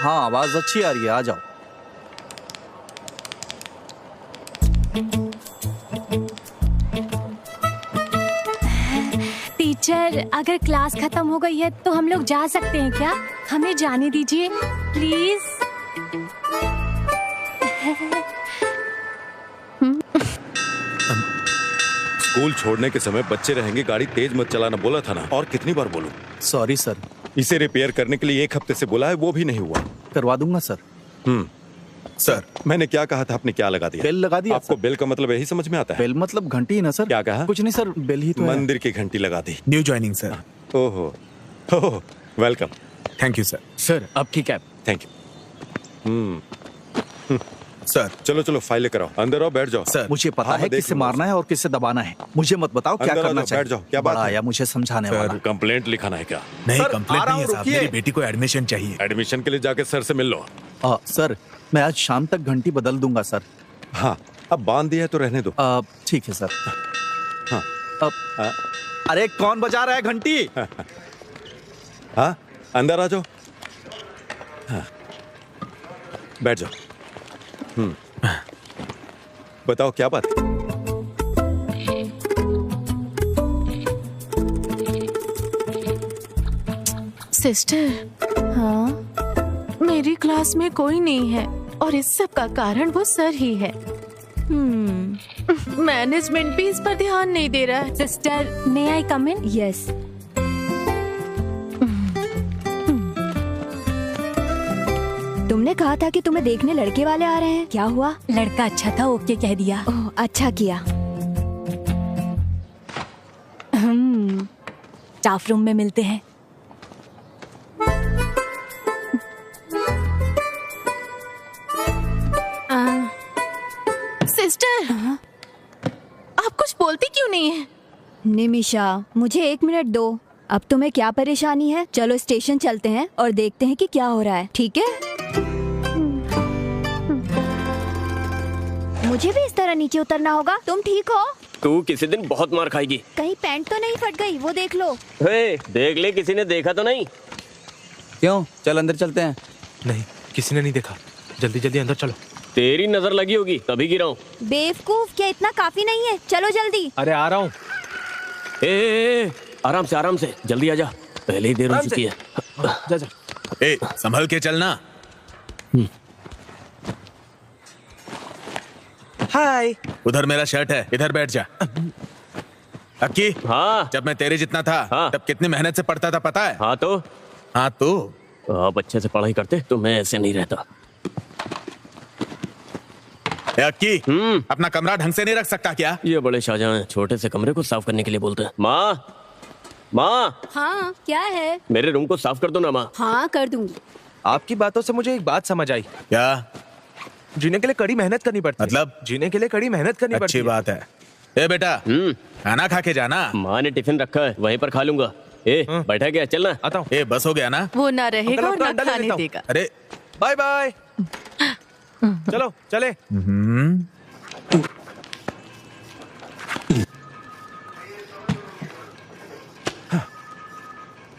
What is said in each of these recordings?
हाँ, आवाज अच्छी आ रही है, आ जाओ। टीचर, अगर क्लास खत्म हो गई है तो हम लोग जा सकते हैं क्या? हमें जाने दीजिए प्लीज। स्कूल छोड़ने के समय बच्चे रहेंगे, गाड़ी तेज मत चलाना बोला था ना, और कितनी बार बोलूं? Sorry sir. इसे रिपेयर करने के लिए 1 हफ्ते से बोला है, वो भी नहीं हुआ। करवा दूंगा सर। सर, मैंने क्या कहा था, आपने क्या लगा दिया? बेल लगा दिया। आपको बेल का मतलब यही समझ में आता है? बेल मतलब घंटी ही ना सर। क्या कहा? कुछ नहीं सर, बेल ही तो है। मंदिर की घंटी लगा दी। New joining sir. ओहो, welcome. Thank you sir. Sir, आपकी कैब। Thank you. सर, चलो चलो, फाइल लेकर आओ, अंदर आओ, बैठ जाओ। सर, मुझे पता है किसे मारना है और किसे दबाना है। मुझे मत बताओ क्या करना चाहिए। बैठ जाओ, क्या बात है? आया मुझे समझाने वाला। कंप्लेंट लिखाना है क्या? नहीं, कंप्लेंट नहीं है साहब, मेरी बेटी को एडमिशन चाहिए। एडमिशन के लिए जाके सर से मिल लो। सर, मैं आज शाम तक घंटी बदल दूंगा सर। हाँ, अब बांध दिया है तो रहने दो। ठीक है सर। हाँ। अरे कौन बजा रहा है घंटी? हाँ, अंदर आ जाओ। हाँ, बैठ जाओ। बताओ क्या बात है? सिस्टर, हाँ, मेरी क्लास में कोई नहीं है और इस सब का कारण वो सर ही है। मैनेजमेंट भी इस पर ध्यान नहीं दे रहा है। सिस्टर, मे आई कम इन? यस। तुमने कहा था कि तुम्हें देखने लड़के वाले आ रहे हैं, क्या हुआ? लड़का अच्छा था, ओके कह दिया। ओह, अच्छा किया। स्टाफ रूम में मिलते हैं। सिस्टर, आप कुछ बोलती क्यों नहीं है? निमिषा, मुझे 1 मिनट दो। अब तुम्हें क्या परेशानी है? चलो स्टेशन चलते हैं और देखते हैं कि क्या हो रहा है, ठीक है? मुझे भी इस तरह नीचे उतरना होगा। तुम ठीक हो? तू किसी दिन बहुत मार खाएगी। कहीं पैंट तो नहीं फट गई? वो देख लो। देख ले, किसी ने देखा तो नहीं? क्यों? चल अंदर चलते हैं। नहीं, किसी ने नहीं देखा। जल्दी जल्दी अंदर चलो। तेरी नजर लगी होगी तभी गिरा हूँ। बेवकूफ, क्या इतना काफी नहीं है? चलो जल्दी। अरे आ रहा हूँ। आराम से आराम से, जल्दी आजा, पहले ही देर हो चुकी है। जा जा। संभल के चलना। हाय, उधर मेरा शर्ट है, इधर बैठ जा। अक्की, हाँ, जब मैं तेरे जितना था, हाँ, तब कितनी मेहनत से पढ़ता था पता है? हाँ तो आप अच्छे से पढ़ाई करते तो मैं ऐसे नहीं रहता। अक्की, अपना कमरा ढंग से नहीं रख सकता क्या? ये बड़े शाहजहां हैं, छोटे से कमरे को साफ करने के लिए बोलते हैं। माँ, हाँ, क्या है? मेरे रूम को साफ कर दो ना माँ। हाँ, कर दूंगी। आपकी बातों से मुझे एक बात समझ आई। क्या? जीने के लिए कड़ी मेहनत करनी पड़ती है। मतलब? जीने के लिए कड़ी मेहनत करनी पड़ती है। अच्छी बात है। ए बेटा, खाना खा के जाना। माँ ने टिफिन रखा है, वहीं पर खा लूंगा। बैठा गया, चलना। आता हूँ। ए, बस हो गया ना? वो ना रहेगा और ना खाने देगा। अरे बाय बाय। चलो चले।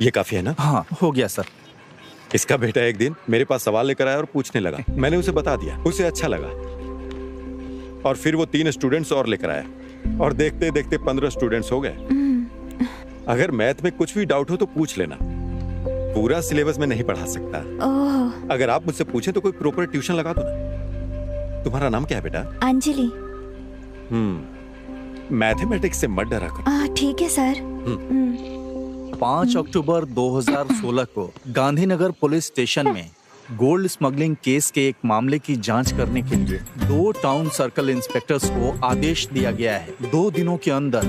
ये काफी है ना? हाँ, हो गया सर। इसका बेटा एक दिन मेरे पास सवाल लेकर आया और पूछने लगा। मैंने उसे बता दिया, उसे अच्छा लगा, और फिर वो 3 स्टूडेंट्स और लेकर आया, और देखते देखते 15 स्टूडेंट्स हो गए। अगर मैथ में कुछ भी डाउट हो तो पूछ लेना, पूरा सिलेबस में नहीं पढ़ा सकता। अगर आप मुझसे पूछे तो कोई प्रॉपर ट्यूशन लगा दो ना। तुम्हारा नाम क्या है बेटा? अंजलि। मैथमेटिक्स से मत डरा करो। ठीक है सर। 5 अक्टूबर 2016 को गांधीनगर पुलिस स्टेशन में गोल्ड स्मगलिंग केस के एक मामले की जांच करने के लिए 2 टाउन सर्कल इंस्पेक्टर्स को आदेश दिया गया है। 2 दिनों के अंदर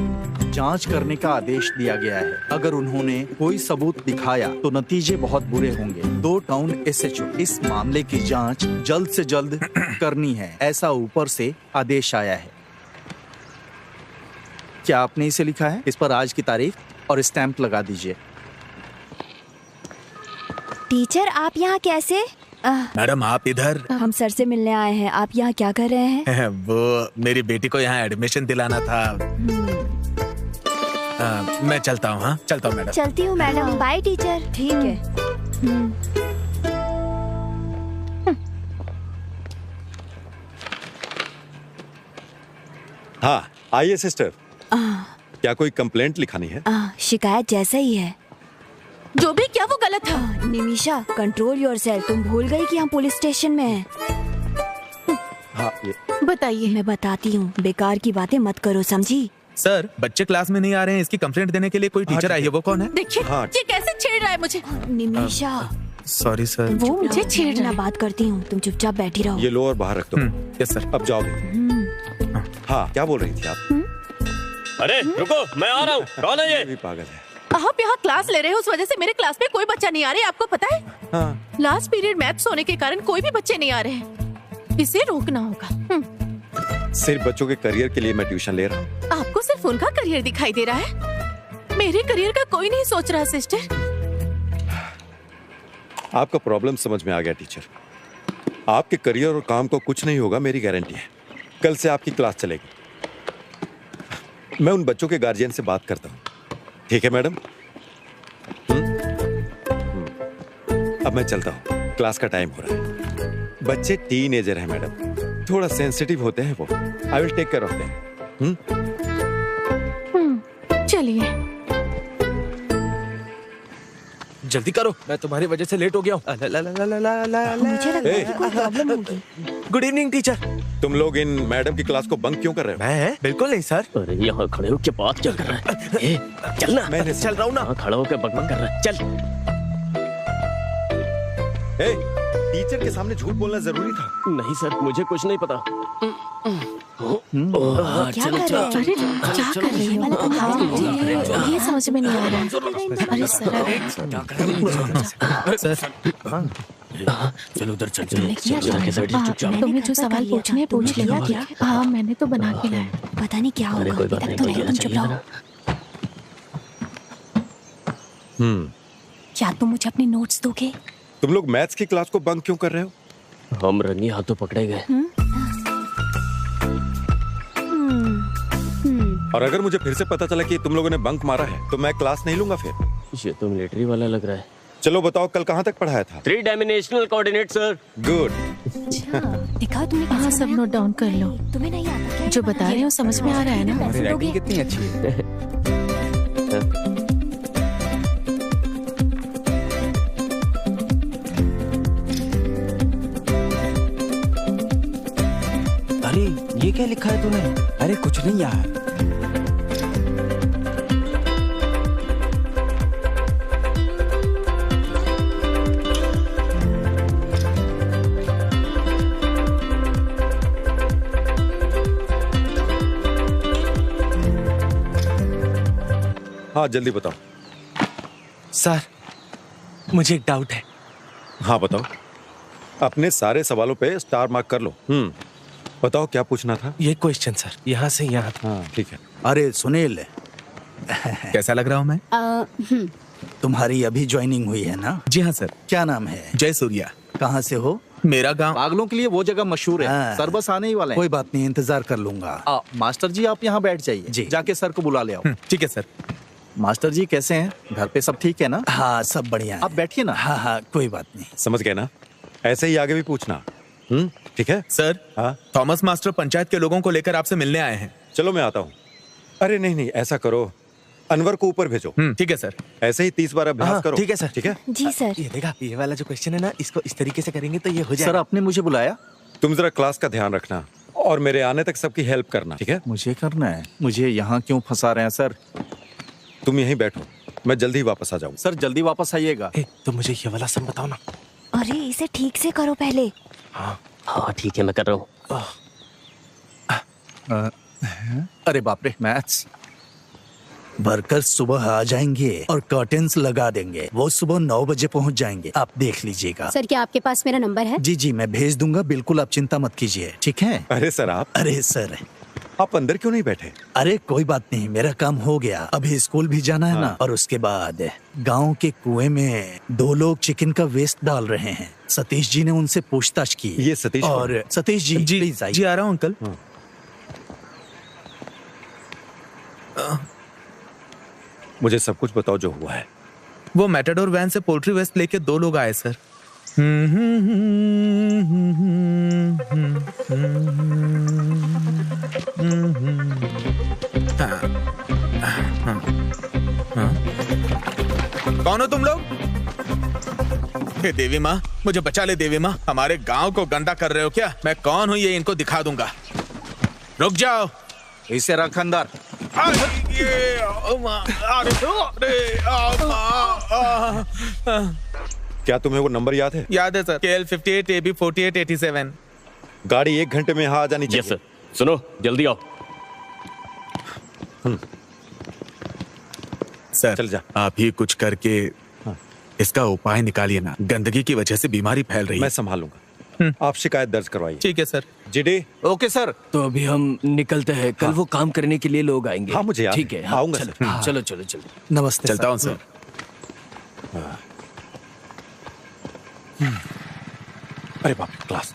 जांच करने का आदेश दिया गया है। अगर उन्होंने कोई सबूत दिखाया तो नतीजे बहुत बुरे होंगे। 2 टाउन एसएचओ इस मामले की जांच जल्द से जल्द करनी है, ऐसा ऊपर से आदेश आया है। क्या आपने इसे लिखा है? इस पर आज की तारीख और स्टैंप लगा दीजिए। टीचर आप यहाँ कैसे? मैडम आप इधर। हम सर से मिलने आए हैं। आप यहाँ क्या कर रहे हैं? वो मेरी बेटी को यहाँ एडमिशन दिलाना था। मैं चलता हूँ। हाँ चलता हूँ मैडम। चलती हूँ मैडम। Bye teacher. ठीक है। हाँ आइए सिस्टर। क्या कोई कंप्लेंट लिखानी है? शिकायत जैसा ही है। जो भी क्या वो गलत था। Nimisha control yourself. तुम भूल गई कि हम पुलिस स्टेशन में हैं। हाँ ये बताइए। मैं बताती हूँ, बेकार की बातें मत करो, समझी? सर बच्चे क्लास में नहीं आ रहे हैं, इसकी कंप्लेंट देने के लिए कोई टीचर आई है। वो कौन है? देखिए हाँ। ये कैसे छेड़ रहा है मुझे। Nimisha sorry sir. वो मुझे छेड़ रहा मैं है। बात करती हूँ, तुम चुपचाप बैठी रहो। ये लो और बाहर रख दो। Yes sir. अब जाओगे? हाँ क्या बोल रही थी आप? अरे रुको, मैं आ रहा हूँ। कौन है ये ये? भी पागल है। आप यहाँ क्लास ले रहे हो, उस वजह से मेरे क्लास में कोई बच्चा नहीं आ रहा है, आपको पता है? हाँ लास्ट पीरियड मैथ्स होने के कारण कोई भी बच्चे नहीं आ रहे हैं। इसे रोकना होगा। सिर्फ बच्चों के करियर के लिए मैं ट्यूशन ले रहा हूँ। आपको सिर्फ उनका करियर दिखाई दे रहा है, मेरे करियर का कोई नहीं सोच रहा सिस्टर। आपका प्रॉब्लम समझ में आ गया टीचर। आपके करियर और काम को कुछ नहीं होगा, मेरी गारंटी है। कल से आपकी क्लास चलेगी। मैं उन बच्चों के गार्जियन से बात करता हूँ। ठीक है मैडम? अब मैं चलता हूँ, क्लास का टाइम हो रहा है। बच्चे टीनेजर हैं मैडम, थोड़ा सेंसिटिव होते हैं वो। I will take care of them. चलिए जल्दी करो, मैं तुम्हारी वजह से लेट हो गया हूँ। मुझे लगता है कि कोई प्रॉब्लम होगी। Good evening teacher. तुम लोग इन मैडम की क्लास को बंक क्यों कर रहे हो? मैं बिल्कुल नहीं सर। अरे यहाँ खड़े होके बात क्या कर रहा है? ए, चल ना। मैंने चल रहा हूँ ना। यहाँ खड़ा होके बकबक कर रहा है। चल। ए, टीचर के सामने झूठ बोलना जरूरी था। नहीं सर, मुझे कुछ नहीं पता। क्या कर रहे हैं? अरे क्या कर रही हो? हाँ, ये समझ में नहीं आ रहा है। अरे सर चल उधर चल चुपचाप। तुम्हें जो सवाल पूछने हैं पूछ लिया क्या? हाँ मैंने तो बना के लाया। पता नहीं क्या अरे होगा। कोई बात नहीं, तुम बढ़िया चुप चाहिए रहो। हम्म, क्या तुम मुझे अपने नोट्स दोगे? तुम लोग मैथ्स की क्लास को बंक क्यों कर रहे हो? हम रंगी हाथों पकड़े गए। और अगर मुझे फिर से पता चला कि तुम लोगों ने बंक मारा है तो मैं क्लास नहीं लूंगा फिर। ये तो मिलिट्री वाला लग रहा है। चलो बताओ कल कहाँ तक पढ़ाया था? 3 डायमेंशनल कोऑर्डिनेट सर। गुड। दिखाओ तुम्हें हाँ कैसे सब बनाना नोट डाउन कर लो। तुम्हें नहीं आता क्या? जो बता रहे हो समझ में आ रहा है ना? पैसे दोगे? कितनी अच्छी है। अरे ये क्या लिखा है तूने? अरे कुछ नहीं यार। हाँ जल्दी बताओ। सर मुझे एक डाउट है। हाँ बताओ। अपने सारे सवालों पे स्टार मार्क कर लो। बताओ क्या पूछना था? ये क्वेश्चन सर यहाँ से यहाँ तक। हाँ ठीक है। अरे सुनील, कैसा लग रहा हूँ मैं? तुम्हारी अभी ज्वाइनिंग हुई है ना? जी हाँ सर। क्या नाम है? जय सूर्या। कहाँ से हो? मेरा गांव। पागलों के लिए वो जगह मशहूर है। सर बस आने ही वाले हैं। कोई बात नहीं, इंतजार कर लूंगा। मास्टर जी आप यहाँ बैठ जाइए। जी जाके सर को बुला ले आओ। ठीक है सर। मास्टर जी कैसे हैं? घर पे सब ठीक है ना? हाँ सब बढ़िया है। आप बैठिए ना। हाँ हाँ कोई बात नहीं। समझ गए ना? ऐसे ही आगे भी पूछना। ठीक है सर। हाँ थॉमस मास्टर पंचायत के लोगों को लेकर आपसे मिलने आए हैं। चलो मैं आता हूँ। अरे नहीं नहीं ऐसा करो, अनवर को ऊपर भेजो। ठीक है सर। ऐसे ही 30 बार अभ्यास करो। ठीक है सर। ठीक है। जी सर। ये देखा, ये वाला जो क्वेश्चन है ना, इसको इस तरीके से करेंगे तो ये हो सर जाएगा। आपने मुझे बुलाया? तुम जरा क्लास का ध्यान रखना और मेरे आने तक सबकी हेल्प करना। ठीक है? मुझे करना है? मुझे यहाँ क्यों फंसा रहे हैं सर? तुम यहीं बैठो, मैं जल्दी ही वापस आ जाऊँ। सर जल्दी वापस आइएगा। तो मुझे ये वाला सब बताओ ना। अरे इसे ठीक से करो पहले। हाँ ठीक है, मैं कर रहा हूँ। अरे बाप रे, मैथ्स। वर्कर्स सुबह आ जाएंगे और कर्टेन्स लगा देंगे। वो सुबह 9 बजे पहुंच जाएंगे, आप देख लीजिएगा। सर क्या आपके पास मेरा नंबर है? जी जी मैं भेज दूंगा, बिल्कुल आप चिंता मत कीजिए। ठीक है? अरे सर आप। अरे सर आप अंदर क्यों नहीं बैठे? अरे कोई बात नहीं, मेरा काम हो गया। अभी स्कूल भी जाना है ना, और उसके बाद गांव के कुएं में 2 लोग चिकन का वेस्ट डाल रहे हैं। सतीश जी ने उनसे पूछताछ की। ये सतीश और सतीश जी प्लीज आइए। जी आ रहा हूँ अंकल। मुझे सब कुछ बताओ जो हुआ है। वो मैटाडोर वैन से पोल्ट्री वेस्ट लेके 2 लोग आए सर। कौन हो तुम लोग? हे देवी माँ, मुझे बचा ले देवी माँ। हमारे गांव को गंदा कर रहे हो क्या? मैं कौन हूँ ये इनको दिखा दूंगा। रुक जाओ। इसे रख अंदर। क्या तुम्हें वो नंबर याद है? याद है सर, KL 58 AB 48 87। गाड़ी 1 घंटे में यहाँ आ जानी चाहिए। Yes sir. सुनो, जल्दी आओ। सर चल जा। आप ही कुछ करके इसका उपाय निकालिए ना। गंदगी की वजह से बीमारी फैल रही मैं है। संभालूंगा। आप शिकायत दर्ज करवाइए। ठीक है सर। जीडी। Okay sir. तो अभी हम निकलते हैं, कल वो काम करने के लिए लोग आएंगे। हाँ, मुझे याद ठीक है। है, हाँ, आऊंगा चलो, सर। चलो चलो चलो। नमस्ते। चलता हूँ सर। अरे बाप रे, क्लास।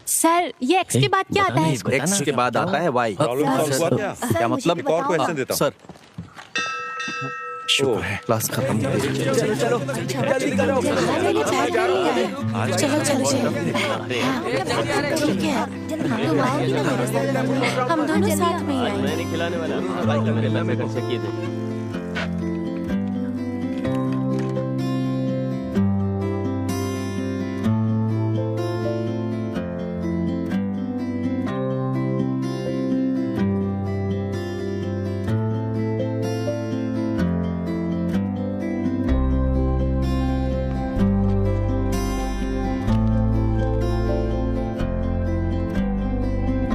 सर ये एक्स के बाद क्या आता है? एक्स के बाद आता है वाई। प्रॉब्लम सॉल्व हुआ क्या? क्या मतलब? एक और क्वेश्चन देता हूँ। सर शुक्र है क्लास खत्म हो गई। चलो चलो चलो ठीक है, तुम आओगी ना मेरे साथ? हम दोनों साथ में ही आएंगे। मैं नहीं खिलाने वाला। भाई का मेरे पैसे खर्च किए थे।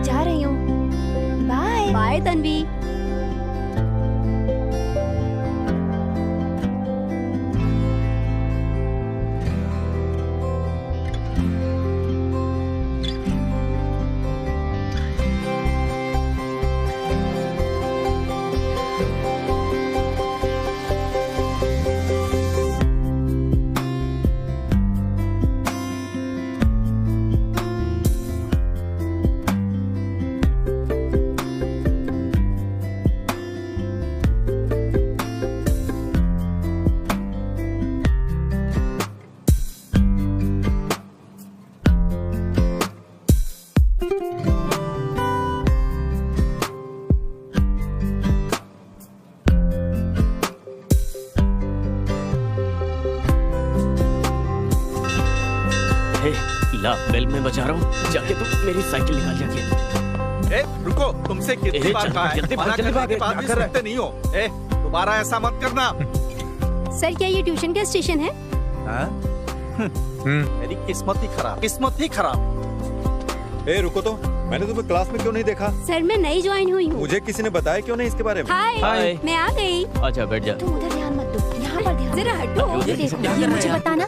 जा रही हूँ। Bye bye Tanvi. ला, बेल में बजा रहा हूँ। जाके तुम मेरी साइकिल निकाल जाके। ए, रुको, तुमसे कितनी बार कहा है? जल्दी मना भाग, जल्दी करने भाग, के बाद भी क्या कर रहा है? सुनते नहीं हो। ए, दोबारा ऐसा मत करना। सर क्या ये ट्यूशन का स्टेशन है? मेरी किस्मत ही खराब, किस्मत ही खराब। ए, रुको तो। मैंने तुम्हें क्लास में क्यों नहीं देखा? सर मैं नई ज्वाइन हुई हूँ। मुझे किसी ने बताया क्यों नहीं इसके बारे में? हाय हाय। मैं आ गई। अच्छा बैठ जा। तुम उधर ध्यान मत दो, यहाँ पर ध्यान। जरा हटो। ये देखो, क्या ये कर रहा मुझे है? बताना।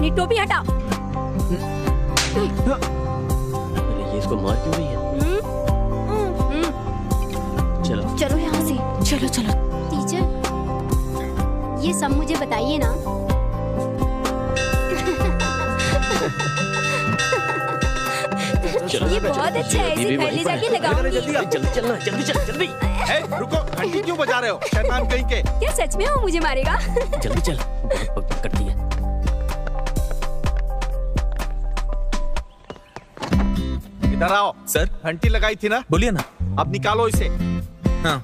अपनी टोपी हटा। अरे ये इसको मार क्यों रही है? चलो चलो यहाँ से। चलो चलो। टीचर, ये सब मुझे बताइए ना। चलो ये बहुत अच्छा है, इसे घर ले जाके लगाऊंगी। जल्दी चलना, जल्दी चल जल्दी। रुको, घंटी क्यों बजा रहे हो शैतान कहीं के? क्या सच में वो मुझे मारेगा? जल्दी चल, बहुत पक करती है। इधर आओ। सर, घंटी लगाई थी ना? बोलिए ना। अब निकालो इसे। हाँ।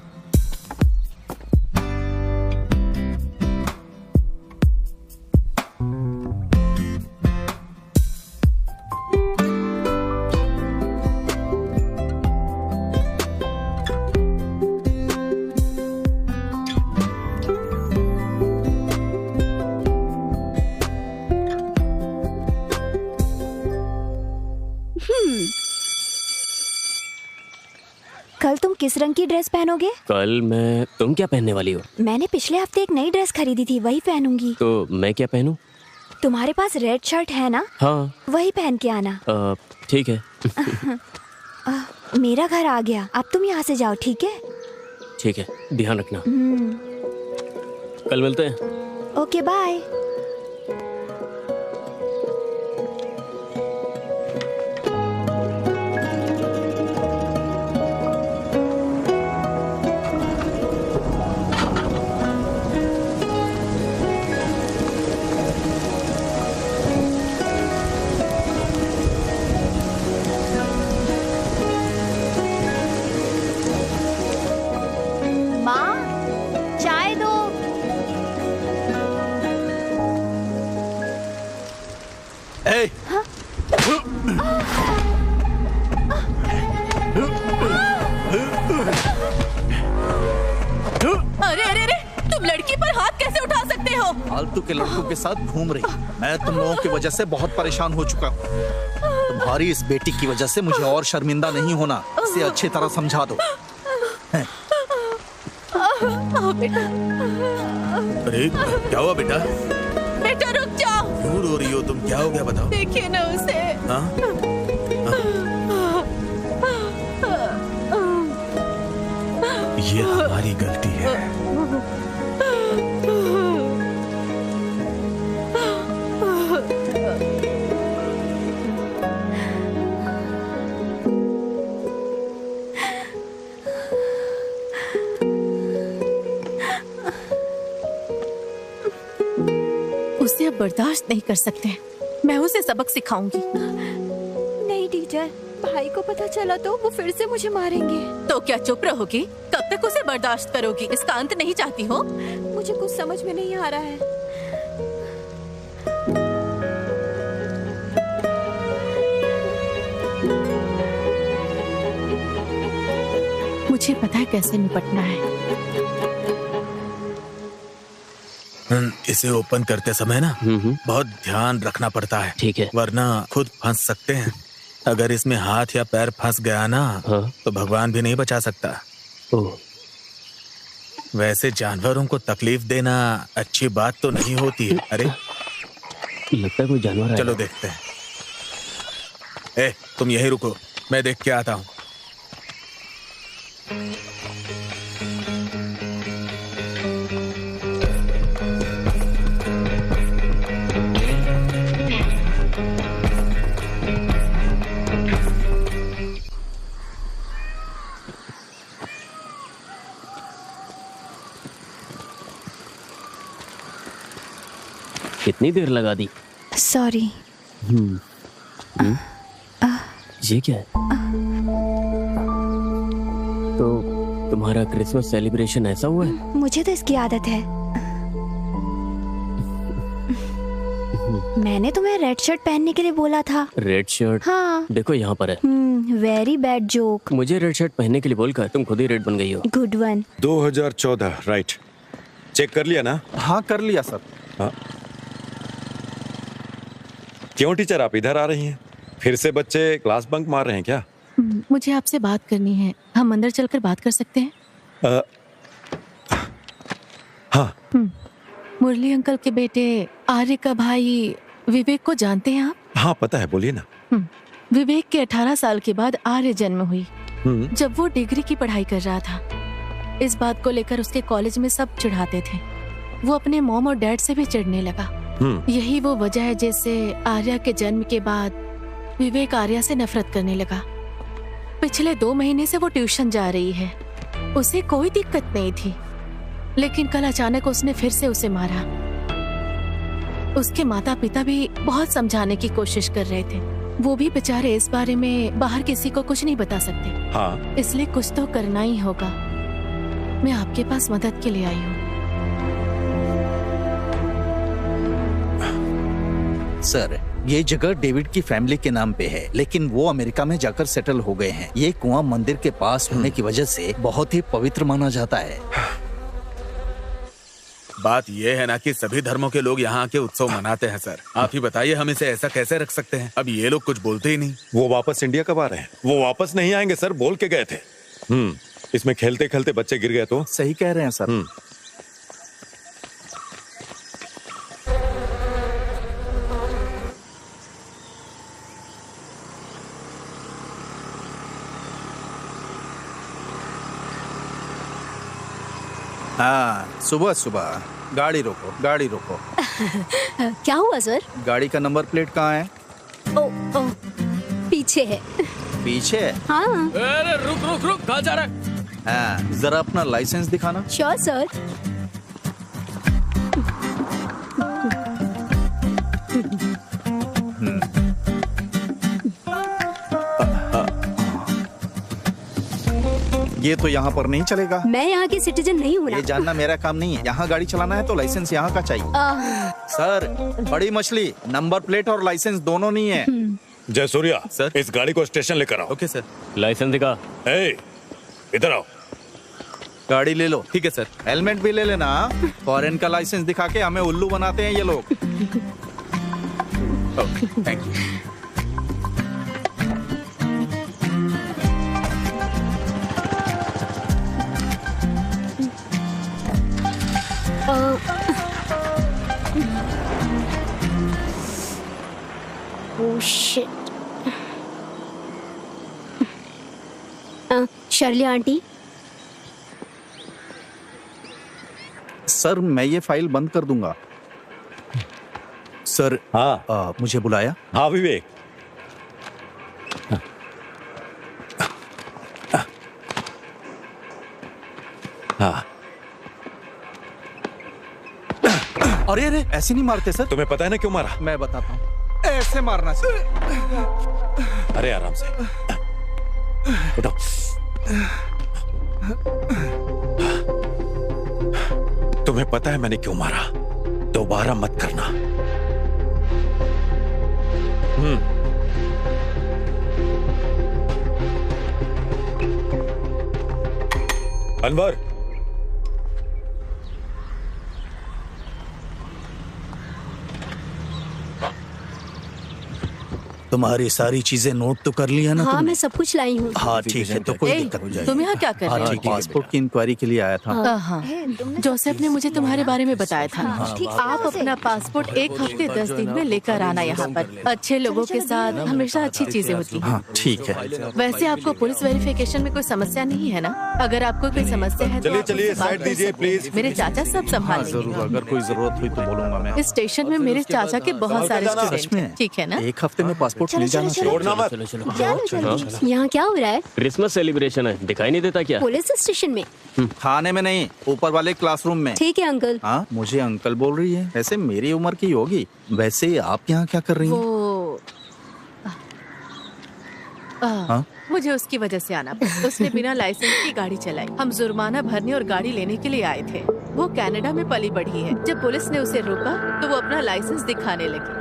कल तुम किस रंग की ड्रेस पहनोगे? कल मैं, तुम क्या पहनने वाली हो? मैंने पिछले हफ्ते एक नई ड्रेस खरीदी थी, वही पहनूंगी। तो मैं क्या पहनूं? तुम्हारे पास रेड शर्ट है ना? हाँ। वही पहन के आना। ठीक है। मेरा घर आ गया, अब तुम यहाँ से जाओ, ठीक है? ठीक है, ध्यान रखना। कल मिलते हैं। Okay bye. माँ, चाय दो। ए, अरे अरे अरे, तुम लड़की पर हाथ कैसे उठा सकते हो? फालतू के लड़कों के साथ घूम रही। मैं तुम लोगों की वजह से बहुत परेशान हो चुका हूँ। तुम्हारी इस बेटी की वजह से मुझे और शर्मिंदा नहीं होना, इसे अच्छी तरह समझा दो। आओ बेटा। अरे क्या हुआ बेटा? बेटा रुक जाओ। क्यों रो रही हो तुम? क्या हो गया बताओ। देखिए ना उसे। हाँ? ये हमारी गलती है। उसे अब बर्दाश्त नहीं कर सकते। मैं उसे सबक सिखाऊंगी। नहीं टीचर, भाई को पता चला तो वो फिर से मुझे मारेंगे। तो क्या चुप रहोगी? कब तक उसे बर्दाश्त करोगी? इसका अंत नहीं चाहती हो? मुझे कुछ समझ में नहीं आ रहा है। मुझे पता है कैसे निपटना है। इसे ओपन करते समय ना बहुत ध्यान रखना पड़ता है। ठीक है। वरना खुद फंस सकते हैं। अगर इसमें हाथ या पैर फंस गया ना, हाँ? तो भगवान भी नहीं बचा सकता। ओह। वैसे जानवरों को तकलीफ देना अच्छी बात तो नहीं होती है। अरे लगता है कोई जानवर है। चलो देखते हैं। ए, तुम यहीं रुको, मैं देख के आता हूँ। कितनी देर लगा दी? सॉरी। ये क्या है? तो तुम्हारा क्रिसमस सेलिब्रेशन ऐसा हुआ है? मुझे तो इसकी आदत है। मैंने तुम्हें रेड शर्ट पहनने के लिए बोला था। Red shirt? हाँ। देखो यहाँ पर है। Very bad joke. मुझे रेड शर्ट पहनने के लिए बोलकर तुम खुद ही रेड बन गई हो। Good one. 2014 राइट। चेक कर लिया ना? हाँ कर लिया सर। हाँ। क्यों टीचर आप इधर आ रही हैं? फिर से बच्चे क्लास बंक मार रहे हैं क्या? मुझे आपसे बात करनी है। हम अंदर चलकर बात कर सकते हैं? हाँ। मुरली अंकल के बेटे आर्य का भाई विवेक को जानते हैं आप? हाँ पता है, बोलिए ना। विवेक के 18 साल के बाद आर्य जन्म हुई। जब वो डिग्री की पढ़ाई कर रहा था, इस बात को लेकर उसके कॉलेज में सब चिढ़ाते थे। वो अपने मॉम और डैड से भी चिढ़ने लगा। यही वो वजह है जिससे आर्या के जन्म के बाद विवेक आर्या से नफरत करने लगा। पिछले 2 महीने से वो ट्यूशन जा रही है, उसे कोई दिक्कत नहीं थी, लेकिन कल अचानक उसने फिर से उसे मारा। उसके माता पिता भी बहुत समझाने की कोशिश कर रहे थे, वो भी बेचारे इस बारे में बाहर किसी को कुछ नहीं बता सकते। हाँ। इसलिए कुछ तो करना ही होगा। मैं आपके पास मदद के लिए आई हूँ। सर, ये जगह डेविड की फैमिली के नाम पे है, लेकिन वो अमेरिका में जाकर सेटल हो गए हैं। ये कुआं मंदिर के पास होने की वजह से बहुत ही पवित्र माना जाता है। बात ये है ना कि सभी धर्मों के लोग यहाँ के उत्सव मनाते हैं सर। आप ही बताइए हम इसे ऐसा कैसे रख सकते हैं? अब ये लोग कुछ बोलते ही नहीं। वो वापस इंडिया कब आ रहे हैं? वो वापस नहीं आएंगे सर, बोल के गए थे। इसमें खेलते खेलते बच्चे गिर गए तो? सही कह रहे हैं सर। हाँ, सुबह सुबह गाड़ी रोको, गाड़ी रोको। क्या हुआ सर? गाड़ी का नंबर प्लेट कहाँ है? ओ, पीछे है। पीछे है? हाँ। अरे रुक रुक रुक, कहाँ जा रहा है? हाँ, जरा अपना लाइसेंस दिखाना। Sure sir. ये तो यहाँ पर नहीं चलेगा। मैं यहाँ की सिटीजन नहीं हूँ ना। ये जानना मेरा काम नहीं है। यहाँ गाड़ी चलाना है तो लाइसेंस यहाँ का चाहिए। सर, बड़ी मछली, नंबर प्लेट और लाइसेंस दोनों नहीं है। जयसूर्या सर, इस गाड़ी को स्टेशन लेकर आओ। Okay sir. लाइसेंस दिखा। इधर आओ। गाड़ी ले लो। ठीक है सर। हेलमेट भी ले लेना। फॉरेन का लाइसेंस दिखा के हमें उल्लू बनाते हैं ये लोग। Thank you. Oh shit. Shirley aunty. Sir, मैं ये फाइल बंद कर दूंगा। सर, हाँ मुझे बुलाया? हाँ विवेक। हाँ। अरे अरे, ऐसे नहीं मारते सर। तुम्हें पता है ना क्यों मारा? मैं बताता हूँ। ऐसे मारना चाहिए। अरे आराम से उठो। तुम्हें पता है मैंने क्यों मारा? दोबारा मत करना। अनवर, तुम्हारी सारी चीजें नोट तो कर लिया ना? हाँ, मैं सब कुछ लाई हूँ। हाँ ठीक है, तो कोई दिक्कत नहीं। तुम यहाँ क्या कर रहे हो? पासपोर्ट की इंक्वायरी के लिए आया था। हाँ, जोसेफ ने मुझे तुम्हारे बारे में बताया था। आप अपना पासपोर्ट 1 हफ्ते 10 दिन में लेकर आना यहाँ पर। अच्छे लोगों के साथ हमेशा अच्छी चीजें होती हैं। हाँ ठीक है। वैसे आपको पुलिस वेरिफिकेशन में कोई समस्या नहीं है ना? अगर आपको कोई समस्या है तो चलिए साइड दीजिए प्लीज। मेरे चाचा सब संभाल लेंगे। जरूर, अगर कोई जरूरत हुई तो बोलूंगा मैं। इस स्टेशन में मेरे चाचा के बहुत सारे स्टूडेंट हैं, ठीक है ना? 1 हफ्ते में पासपोर्ट मिल जाना चाहिए। यहाँ क्या हो रहा है? क्रिसमस सेलिब्रेशन है, दिखाई नहीं देता क्या? पुलिस स्टेशन में? थाने में नहीं, ऊपर वाले क्लासरूम में। ठीक है अंकल। हाँ, मुझे अंकल बोल रही है। वैसे मेरी उम्र की होगी। वैसे आप यहाँ क्या कर रही हैं? हाँ? मुझे उसकी वजह से आना पड़ा। उसने बिना लाइसेंस की गाड़ी चलाई। हम जुर्माना भरने और गाड़ी लेने के लिए आए थे। वो कनाडा में पली बढ़ी है। जब पुलिस ने उसे रोका तो वो अपना लाइसेंस दिखाने लगी।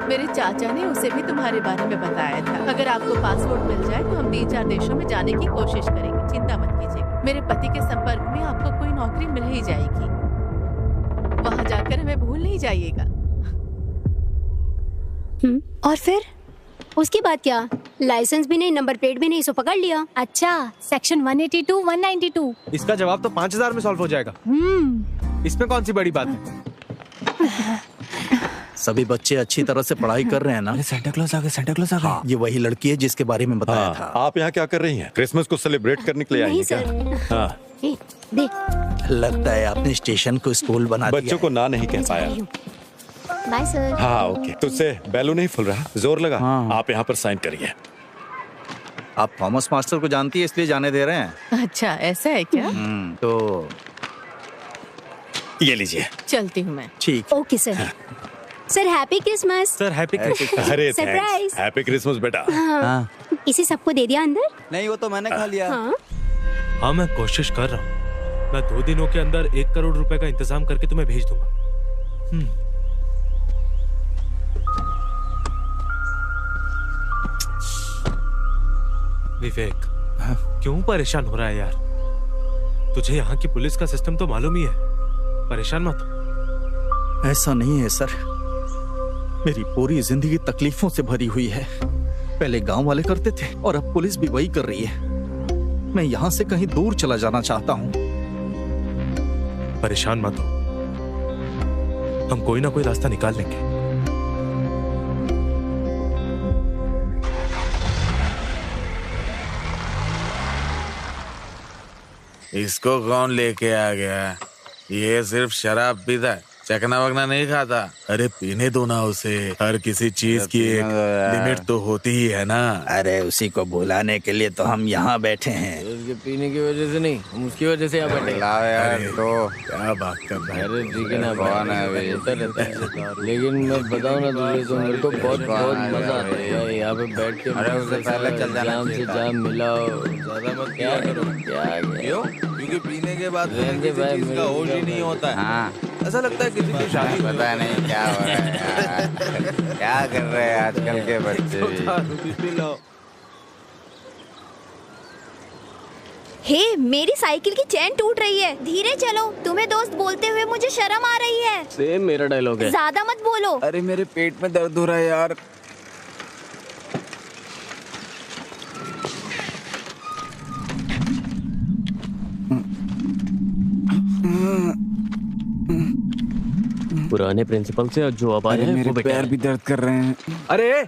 मेरे चाचा ने उसे भी तुम्हारे बारे में बताया था। अगर आपको पासपोर्ट मिल जाए तो हम 3-4 देशों में जाने की कोशिश करेंगे। चिंता मत कीजिएगा। मेरे पति के संपर्क में आपको कोई नौकरी मिल ही जाएगी। वहाँ जाकर हमें भूल नहीं जाइएगा। और फिर उसके बाद क्या? लाइसेंस भी नहीं, नंबर प्लेट भी नहीं, सो पकड़ लिया। अच्छा, सेक्शन 182, 192। इसका जवाब तो 5000 में सॉल्व हो जाएगा। इसमें कौन सी बड़ी बात है? सभी बच्चे अच्छी तरह से पढ़ाई कर रहे हैं ना? अरे सेंटा क्लॉज आ गया, सेंटा क्लॉज आ गया। ये वही लड़की है जिसके बारे में बताया था। आप यहाँ क्या कर रही हैं? क्रिसमस को सेलिब्रेट करने के लिए आई नहीं हैं क्या? सर। हाँ, ए, दे। लगता है आपने स्टेशन को स्कूल बना दिया बच्चों को ना नहीं कह पाया। Bye sir. हाँ ओके, तुझसे बैलून नहीं फूल रहा, जोर लगा। आप यहाँ पर साइन करिए। आप थॉमस मास्टर को जानती है इसलिए जाने दे रहे हैं। अच्छा ऐसा है क्या? तो ये लीजिए। चलती हूँ मैं। ठीक। Okay sir. Sir happy Christmas. Sir happy Christmas. अरे सरप्राइज। हैप्पी क्रिसमस बेटा। हाँ। इसे सबको दे दिया अंदर? नहीं, वो तो मैंने खा लिया। हाँ। हाँ मैं कोशिश कर रहा हूँ। मैं 2 दिनों के अंदर 1 करोड़ रुपए का इंतजाम करके तुम्हें भेज दूंगा। विवेक, क्यों परेशान हो रहा है यार? तुझे यहाँ की पुलिस का सिस्टम तो मालूम ही है। परेशान मत हो। ऐसा नहीं है सर, मेरी पूरी जिंदगी तकलीफों से भरी हुई है। पहले गांव वाले करते थे और अब पुलिस भी वही कर रही है। मैं यहाँ से कहीं दूर चला जाना चाहता हूँ। परेशान मत हो, हम कोई ना कोई रास्ता निकाल लेंगे। इसको कौन लेके आ गया? ये सिर्फ शराब पीता है, चकना वकना नहीं खाता। अरे पीने दो ना उसे, हर किसी चीज की एक लिमिट तो होती ही है ना। अरे उसी को बुलाने के लिए तो हम यहाँ बैठे हैं। उसके पीने की वजह से नहीं, हम उसकी वजह से यहाँ बैठे। यार तो क्या बात कर रहा है? अरे ठीक है ना, होता रहता है। लेकिन मैं बताऊँ ना तुझे, तो मेरे को बहुत मजा आता है यहाँ पे बैठ के। अरे उससे पहले चल जाना जाम से जाम मिलाओ, ज्यादा मत क्या करूँ क्या? क्योंकि पीने के बाद रहने भाई, किसी चीज का होश ही नहीं होता है। हाँ, ऐसा लगता है किसी की शादी हुई। पता नहीं क्या हो रहा है यार। क्या कर रहे हैं आजकल के बच्चे भी। हे, मेरी साइकिल की चेन टूट रही है, धीरे चलो। तुम्हें दोस्त बोलते हुए मुझे शर्म आ रही है। सेम मेरा डायलॉग है। ज्यादा मत बोलो। अरे मेरे पेट में दर्द हो रहा है यार। पुराने प्रिंसिपल से जो अब आ रहे हैं मेरे वो बेटा पैर भी दर्द कर रहे हैं। अरे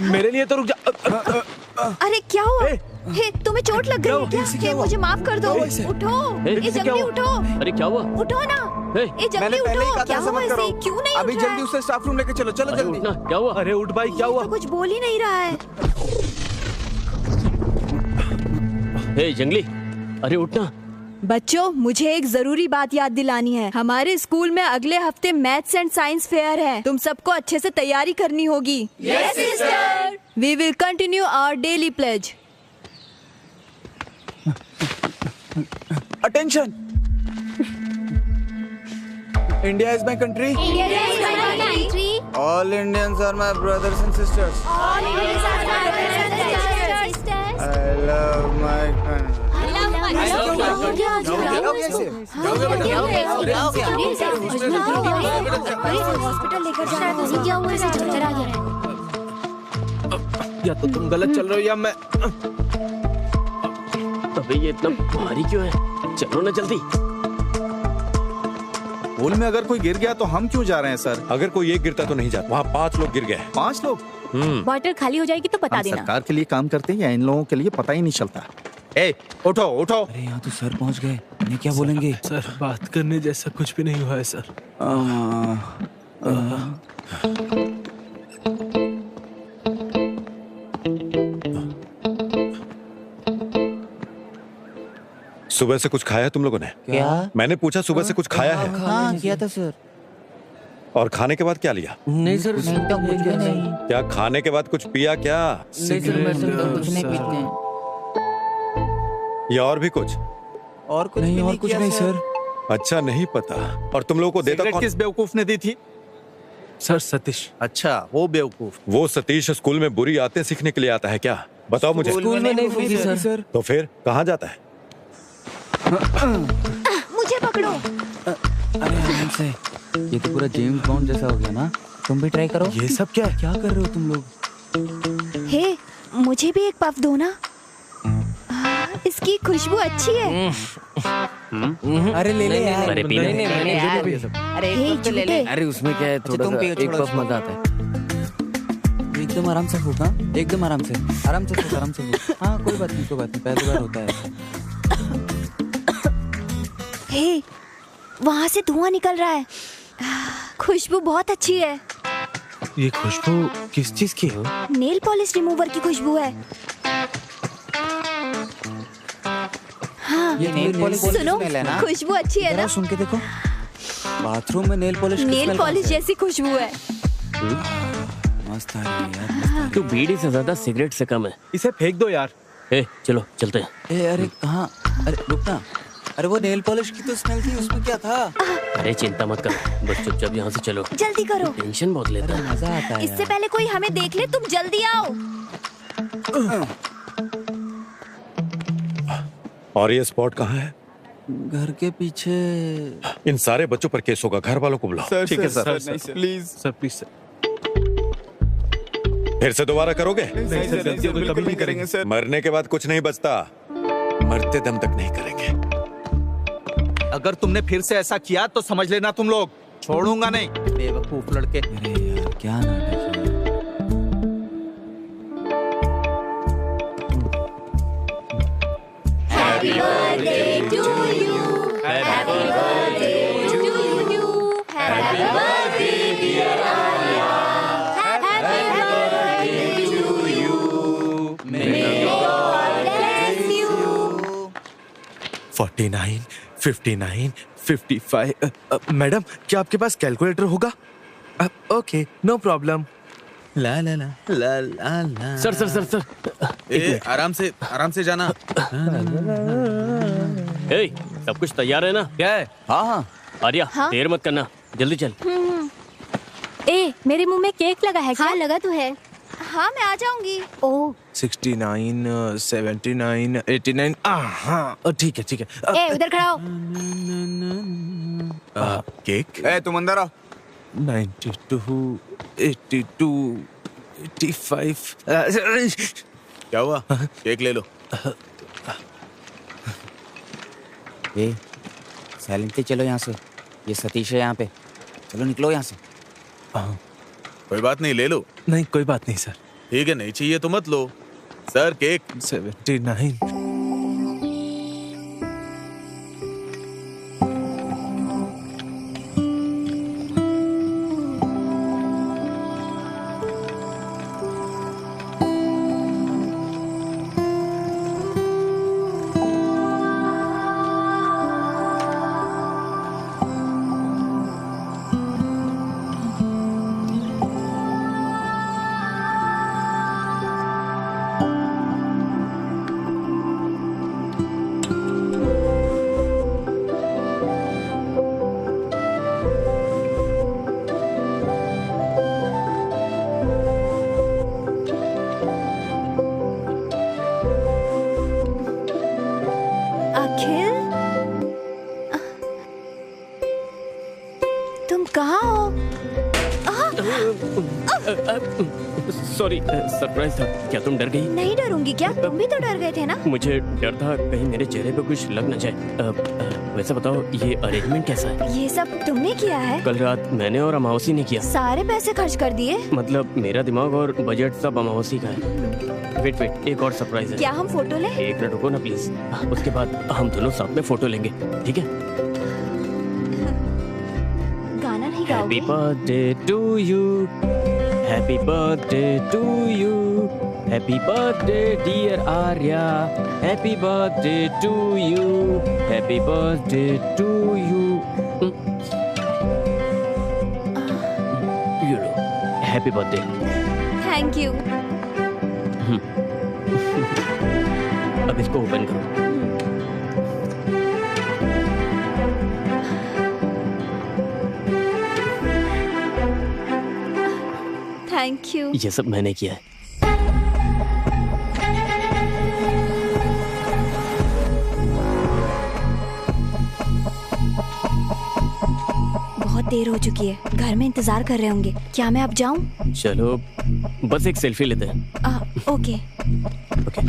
मेरे लिए तो रुक जा। अरे क्या हुआ? हे, तुम्हें चोट लग गई है क्या? हे, मुझे माफ कर दो। उठो, ये जल्दी उठो। अरे क्या हुआ? उठो ना, ये जल्दी उठो। क्या हुआ इसे? क्यों नहीं अभी उठ रहा जल्दी है? उसे स्टाफ रूम लेके चलो, चलो अरे जल्दी। उठना, क्या हुआ? अरे उठ भाई, क्या हुआ? तो कुछ बोल ही नहीं रहा है। हे जंगली, अरे उठना। बच्चों, मुझे एक जरूरी बात याद दिलानी है। हमारे स्कूल में अगले हफ्ते मैथ्स एंड साइंस फेयर है। तुम सबको अच्छे से तैयारी करनी होगी। Yes sister. We will continue our daily pledge. Attention, India is my country. All Indians are my brothers and sisters. I love my country. Hospital लेकर जाना है। क्या हुआ? इसे चक्कर आ गया है। या तो तुम गलत चल रहे हो या मैं। अबे ये इतना भारी क्यों है? चलो ना जल्दी। पुल में अगर कोई गिर गया तो हम क्यों जा रहे हैं सर? अगर कोई एक गिरता तो नहीं जाता। वहाँ 5 लोग गिर गए। 5 लोग? बॉटल खाली हो जाएगी तो बता हम देना। सरकार के लिए काम करते हैं या इन लोगों के लिए पता ही नहीं चलता। ए, उठो उठो। अरे यहाँ तो सर पहुँच गए, इन्हें क्या बोलेंगे? सर बात करने जैसा कुछ भी नहीं हुआ है सर। सुबह से कुछ खाया तुम लोगों ने? क्या? मैंने पूछा सुबह से कुछ खाया है? हाँ किया था सर। और खाने के बाद क्या लिया? नहीं सर, नहीं तो कुछ भी नहीं। क्या खाने के बाद कुछ पिया क्या? नहीं सर, वैसे तो कुछ नहीं पीते हैं। या और भी कुछ? और कुछ नहीं, और कुछ नहीं सर। अच्छा नहीं पता। और तुम लोगों को देता सिगरेट कौन? किस बेवकूफ ने दी थी? सर सतीश। अच्छा, वो बेवकूफ। वो सतीश स्कूल में बुरी आदतें सीखने के लिए आता है क्या? बताओ मुझे। स्कूल में नहीं पीती सर। तो फिर कहाँ जाता है? मुझे पकड़ो। अरे आराम से, ये तो पूरा जेम्स बॉन्ड जैसा हो गया ना। तुम भी ट्राई करो। ये सब क्या है? क्या कर रहे हो तुम लोग? हे, मुझे भी एक पफ दो ना। इसकी खुशबू अच्छी है। अरे ले ले यार। अरे पीने अरे एक तो ले ले। अरे उसमें क्या है, थोड़ा तुम सा पियो, एक छोड़ो पफ मजा आता है। एकदम आराम से फूक, हाँ एकदम आराम से फूक, आराम से फूक। हाँ कोई बात नहीं, पहली बार होता है। हे, वहाँ से धुआं निकल रहा है। खुशबू बहुत अच्छी है। ये खुशबू किस चीज की है? नेल पॉलिश रिमूवर की खुशबू है। हाँ, ये नेल पॉलिश सुनो, स्मेल है ना? खुशबू अच्छी है ना? सुन के देखो, बाथरूम में नेल पॉलिश नेल पॉलिश जैसी खुशबू है। मस्त आ रही है यार। तू बीड़ी से ज्यादा सिगरेट से कम है। इसे फेंक दो यार। चलो चलते हैं। अरे कहाँ? अरे रुकना। अरे वो नेल पॉलिश की तो स्मेल थी, उसमें क्या था? अरे चिंता मत करो, बस चुपचाप यहाँ से चलो। जल्दी करो, टेंशन बहुत लेता है। मजा आता है इससे पहले कोई हमें देख ले। तुम जल्दी आओ। और ये स्पॉट कहाँ है? घर के पीछे। इन सारे बच्चों पर केस होगा, घर वालों को बुलाओ। ठीक है sir, please sir please sir. फिर से दोबारा करोगे? नहीं सर, कभी नहीं करेंगे सर। मरने के बाद कुछ नहीं बचता, मरते दम तक नहीं करेंगे। अगर तुमने फिर से ऐसा किया तो समझ लेना तुम लोग छोड़ूंगा नहीं। बेवकूफ लड़के। अरे यार क्या नाटक है। Happy birthday to you. Happy birthday to you. Happy birthday dear Arya. Happy birthday to you. May God bless you. 49, 59, 55। Madam क्या आपके पास कैलकुलेटर होगा? Okay no problem. ला ला ला ला ला ला। सर आराम से जाना। सब कुछ तैयार है ना? क्या है? हाँ आर्या हाँ? देर मत करना, जल्दी चल। ए, मेरे मुंह में केक लगा है क्या? हाँ लगा तो है। हाँ, मैं आ जाऊंगी। ओह, 69, 79, 89। हाँ ठीक है ए, उधर खड़ा हो। केक। ए, तुम अंदर आओ। 92, 82, 85। क्या हुआ? केक ले लो। ए साइलेंटली चलो यहाँ से, ये सतीश है यहाँ पे। चलो निकलो यहाँ से। कोई बात नहीं, ले लो। नहीं कोई बात नहीं सर। ठीक है, नहीं चाहिए तो मत लो। Sir cake. 79। अखिल, तुम कहाँ हो? सॉरी, सरप्राइज था। क्या तुम डर गई? नहीं डरूंगी क्या? तुम भी तो डर गए थे ना? मुझे डर था कहीं मेरे चेहरे पे कुछ लग न जाए। वैसे बताओ ये अरेंजमेंट कैसा है? ये सब तुमने किया है? कल रात मैंने और अमावसी ने किया। सारे पैसे खर्च कर दिए? मतलब मेरा दिमाग और बजट सब अमावसी का है। वेट एक और सरप्राइज है। क्या हम फोटो लें? एक मिनट रुको ना प्लीज, उसके बाद हम दोनों साथ में फोटो लेंगे, ठीक है? गाना नहीं गाओगे? Happy birthday to you, happy birthday to you, happy birthday dear Arya, happy birthday to you, happy birthday to you. यू लो, हैप्पी बर्थडे। Thank you. अब इसको ओपन करो। Thank you. ये सब मैंने किया है। बहुत देर हो चुकी है, घर में इंतजार कर रहे होंगे। क्या मैं अब जाऊं? चलो बस एक सेल्फी लेते हैं। ओके। ओके।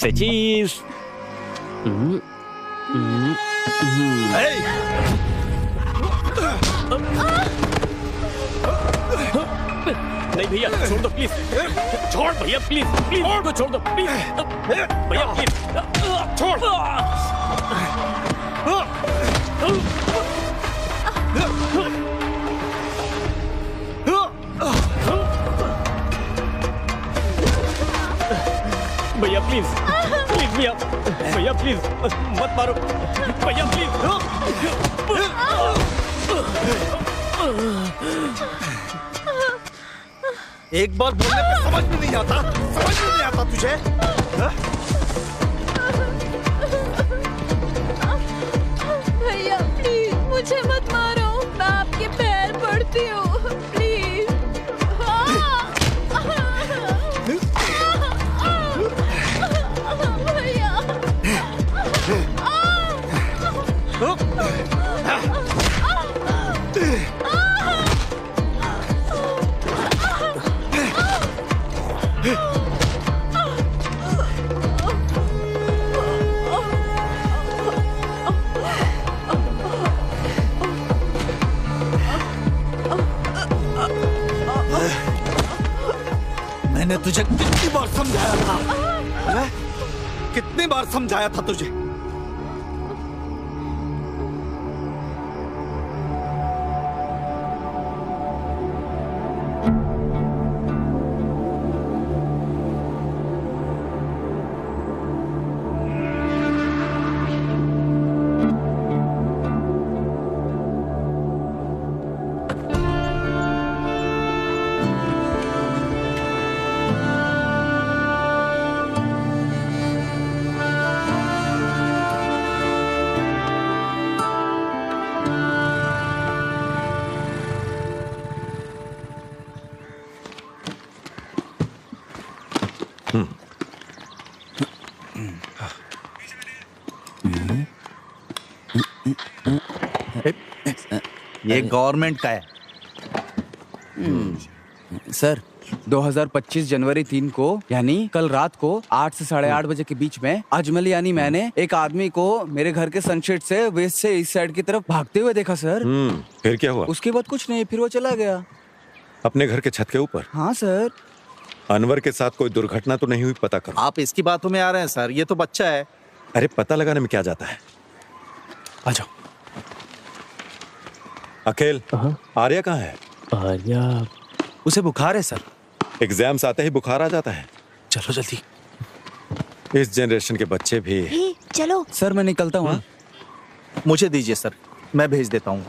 से चीज। नहीं भैया छोड़ दो प्लीज, छोड़ भैया प्लीज, प्लीज तो छोड़ दो प्लीज भैया प्लीज, छोड़। भैया प्लीज, प्लीज भैया, भैया प्लीज मत मारो भैया प्लीज। एक बार बोलने पे समझ में नहीं आता, समझ में नहीं आता तुझे? भैया प्लीज मुझे मत मारो, मैं आपके पैर पड़ती हूँ प्लीज। मैंने तुझे कितनी बार समझाया था, कितनी बार समझाया था तुझे? ये गवर्नमेंट का है। सर 2025 जनवरी 3 को यानी कल रात को 8 से 8:30 बजे के बीच में अजमल यानी मैंने एक आदमी को मेरे घर के सनसेट से वेस्ट से इस साइड की तरफ भागते हुए देखा सर। फिर क्या हुआ? उसके बाद कुछ नहीं, फिर वो चला गया। अपने घर के छत के ऊपर? हाँ सर। अनवर के साथ कोई दुर्घटना तो नहीं हुई? पता करो। आप इसकी बातों में आ रहे हैं सर, ये तो बच्चा है। अरे पता लगाने में क्या जाता है। आ जाओ। अकेल, आर्या कहाँ है? आर्या उसे बुखार है सर। एग्जाम्स आते ही बुखार आ जाता है। चलो जल्दी। इस जनरेशन के बच्चे भी। चलो सर मैं निकलता हूँ। मुझे दीजिए सर, मैं भेज देता हूँ।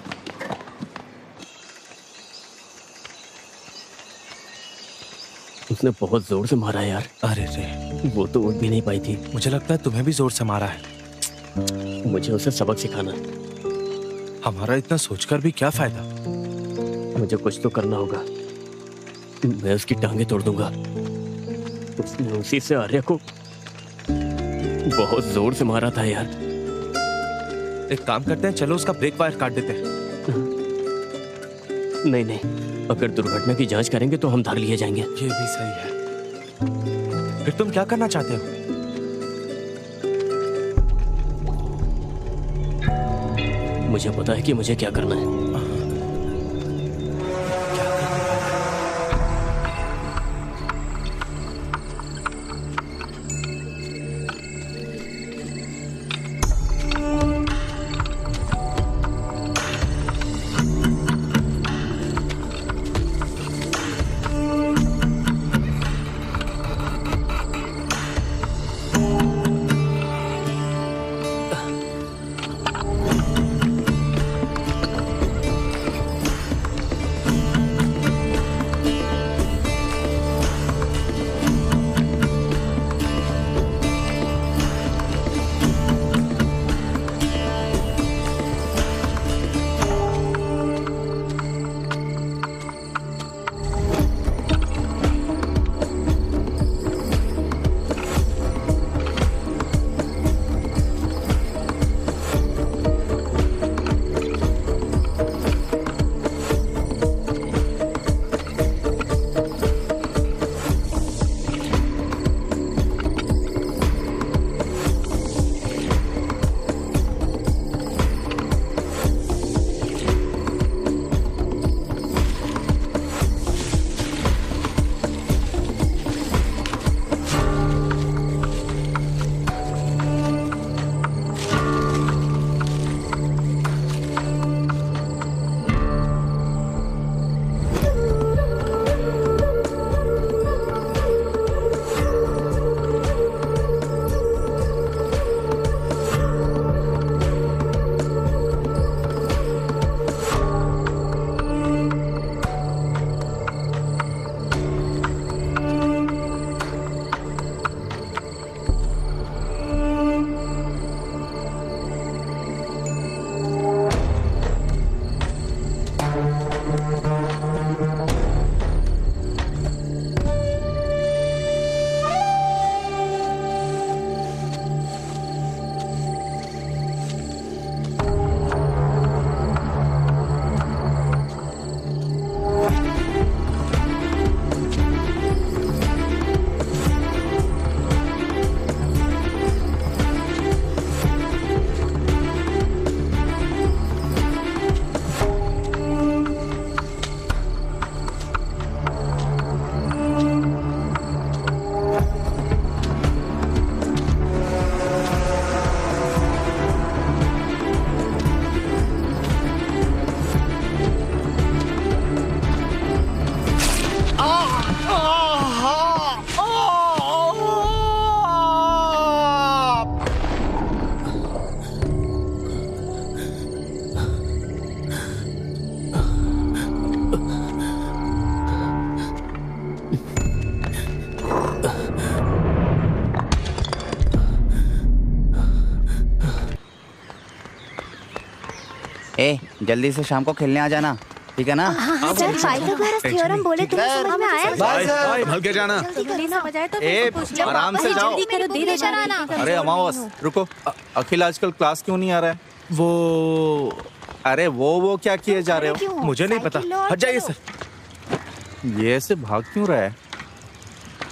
उसने बहुत जोर से मारा यार। अरे रे, वो तो उठ भी नहीं पाई थी। मुझे लगता है तुम्हें भी जोर से मारा है। मुझे उसे सबक सिखाना। हमारा इतना सोचकर भी क्या फायदा। मुझे कुछ तो करना होगा। मैं उसकी टांगे तोड़ दूंगा। उसने उसी से आर्या को बहुत जोर से मारा था यार। एक काम करते हैं, चलो उसका ब्रेक वायर काट देते हैं। नहीं नहीं, अगर दुर्घटना की जांच करेंगे तो हम धर लिए जाएंगे। ये भी सही है। फिर तुम क्या करना चाहते हो? मुझे पता है कि मुझे क्या करना है। ए जल्दी से शाम को खेलने आ जाना, ठीक है ना? सर पाइथागोरस थ्योरम बोले तुम्हें समझ में आया? संभल के जाना। आराम से जाओ। करो, धीरे जाना। अरे अमावस रुको, अखिल आजकल क्लास क्यों नहीं आ रहा है? वो क्या किए जा रहे हो? मुझे नहीं पता, हट जाइए सर। ये ऐसे भाग क्यों रहा है?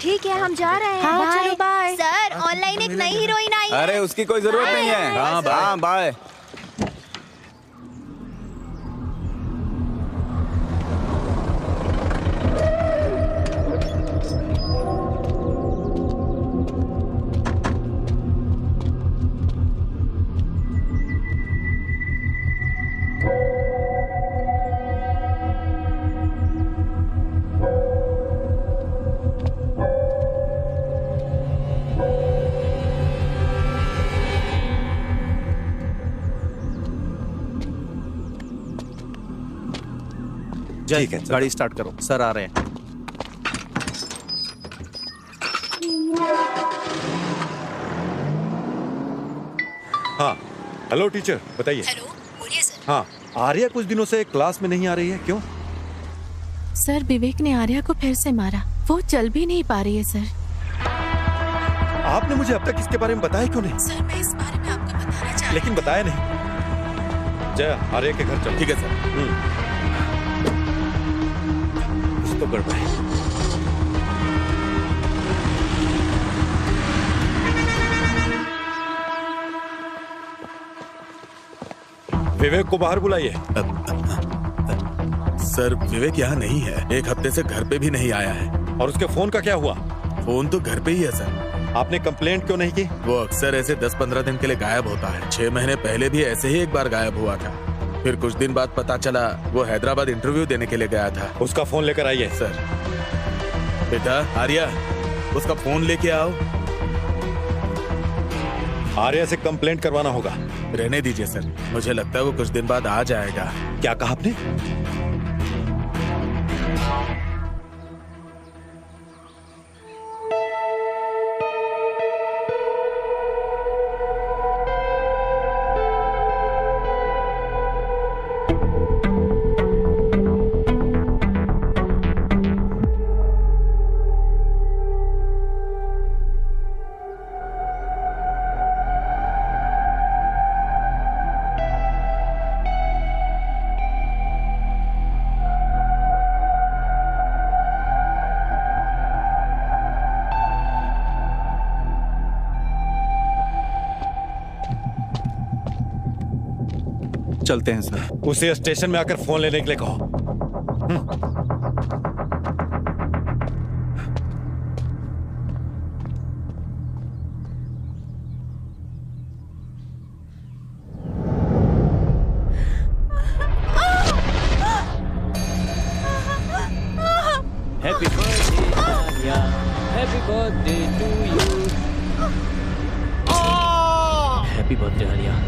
ठीक है हम जा रहे हैं। हाँ, चलो बाय। सर ऑनलाइन एक नई हीरोइन आई है। अरे उसकी कोई जरूरत नहीं है। हाँ बाय। ठीक है, गाड़ी स्टार्ट करो, सर आ रहे हैं। हाँ हेलो टीचर, बताइए। हेलो बोलिए सर। हाँ आर्या कुछ दिनों से क्लास में नहीं आ रही है, क्यों? सर विवेक ने आर्या को फिर से मारा, वो चल भी नहीं पा रही है सर। आपने मुझे अब तक इसके बारे में बताया क्यों नहीं? सर मैं इस बारे में आपको बताना चाहती लेकिन बताया नहीं। जय आर्या के घर चलो। ठीक है सर। तो गड़बड़ है। विवेक को बाहर बुलाइए। सर विवेक यहाँ नहीं है, एक हफ्ते से घर पे भी नहीं आया है। और उसके फोन का क्या हुआ? फोन तो घर पे ही है सर। आपने कंप्लेंट क्यों नहीं की? वो अक्सर ऐसे 10-15 दिन के लिए गायब होता है। 6 महीने पहले भी ऐसे ही एक बार गायब हुआ था। फिर कुछ दिन बाद पता चला वो हैदराबाद इंटरव्यू देने के लिए गया था। उसका फोन लेकर आइए। सर। बेटा आर्या, उसका फोन लेके आओ। आर्या से कंप्लेंट करवाना होगा। रहने दीजिए सर, मुझे लगता है वो कुछ दिन बाद आ जाएगा। क्या कहा आपने? चलते हैं सर। उसे स्टेशन में आकर फोन लेने के लिए कहो। Happy birthday Arya, happy birthday to you, happy birthday Arya.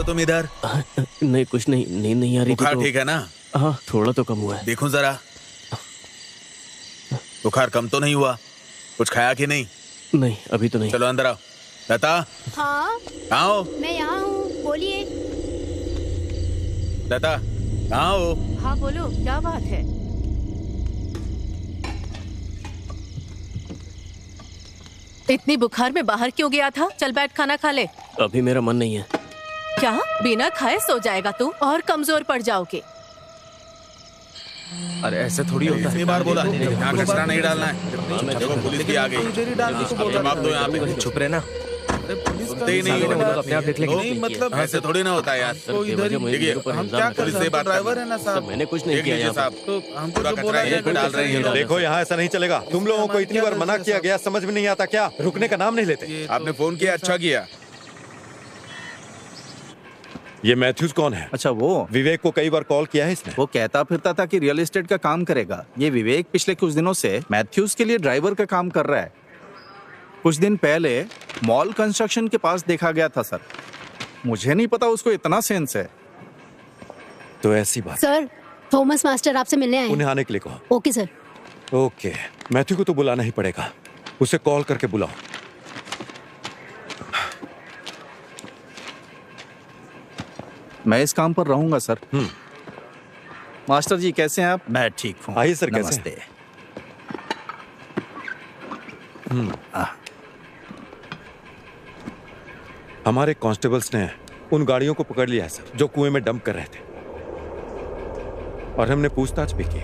तुम इधर? नहीं कुछ नहीं, नींद नहीं आ रही थी। बुखार तो... ठीक है ना? हाँ थोड़ा तो कम हुआ है। देखूं जरा। बुखार कम तो नहीं हुआ? कुछ खाया कि नहीं? नहीं अभी तो नहीं। चलो अंदर आओ। लता हाँ कहाँ हो? मैं यहाँ हूँ, बोलिए। लता कहाँ हो? हाँ बोलो, क्या बात है? इतनी बुखार में बाहर क्यों गया था? चल बैठ खाना खा ले। अभी मेरा मन नहीं है। क्या बिना खाए सो जाएगा तू और कमजोर पड़ जाओगे। अरे ऐसे थोड़ी होता है। इतनी बार बोला यहाँ कचरा नहीं डालना है। देखो पुलिस भी आ गई। जवाब दो यहाँ पे। चुप रहे ना। सुनते ही नहीं हो। अपने आप देख लेंगे। नहीं मतलब ऐसे थोड़ी ना होता है यार। देखिए हम क्या पुलिस से बात ड्राइवर है ना साहब। मैंने कुछ नहीं किया यहाँ साहब। तो हम पूरा कचरा यहीं पे डाल रहे हैं। देखो यहाँ ऐसा नहीं चलेगा। तुम लोगों को इतनी बार मना किया गया, समझ में नहीं आता क्या? रुकने का नाम नहीं लेते। आपने फोन किया, अच्छा किया। ये मैथ्यूज कौन है? अच्छा वो विवेक को कई बार कॉल किया है इसने। वो कहता फिरता था कि रियल एस्टेट का काम करेगा। ये विवेक पिछले कुछ दिनों से मैथ्यूज के लिए ड्राइवर का काम कर रहा है। कुछ दिन पहले मॉल कंस्ट्रक्शन के पास देखा गया था सर। मुझे नहीं पता उसको इतना सेंस है। तो ऐसी बात। सर थॉमस मास्टर आपसे मिलने आए हैं। उन्हें आने के लिए कहो। Okay sir. ओके, मैथ्यू को तो बुलाना ही पड़ेगा। उसे कॉल करके बुलाओ। मैं इस काम पर रहूंगा सर। मास्टर जी कैसे हैं आप? मैं ठीक हूँ। आइए सर, कैसे नमस्ते। हमारे कांस्टेबल्स ने उन गाड़ियों को पकड़ लिया है सर, जो कुएं में डंप कर रहे थे। और हमने पूछताछ भी की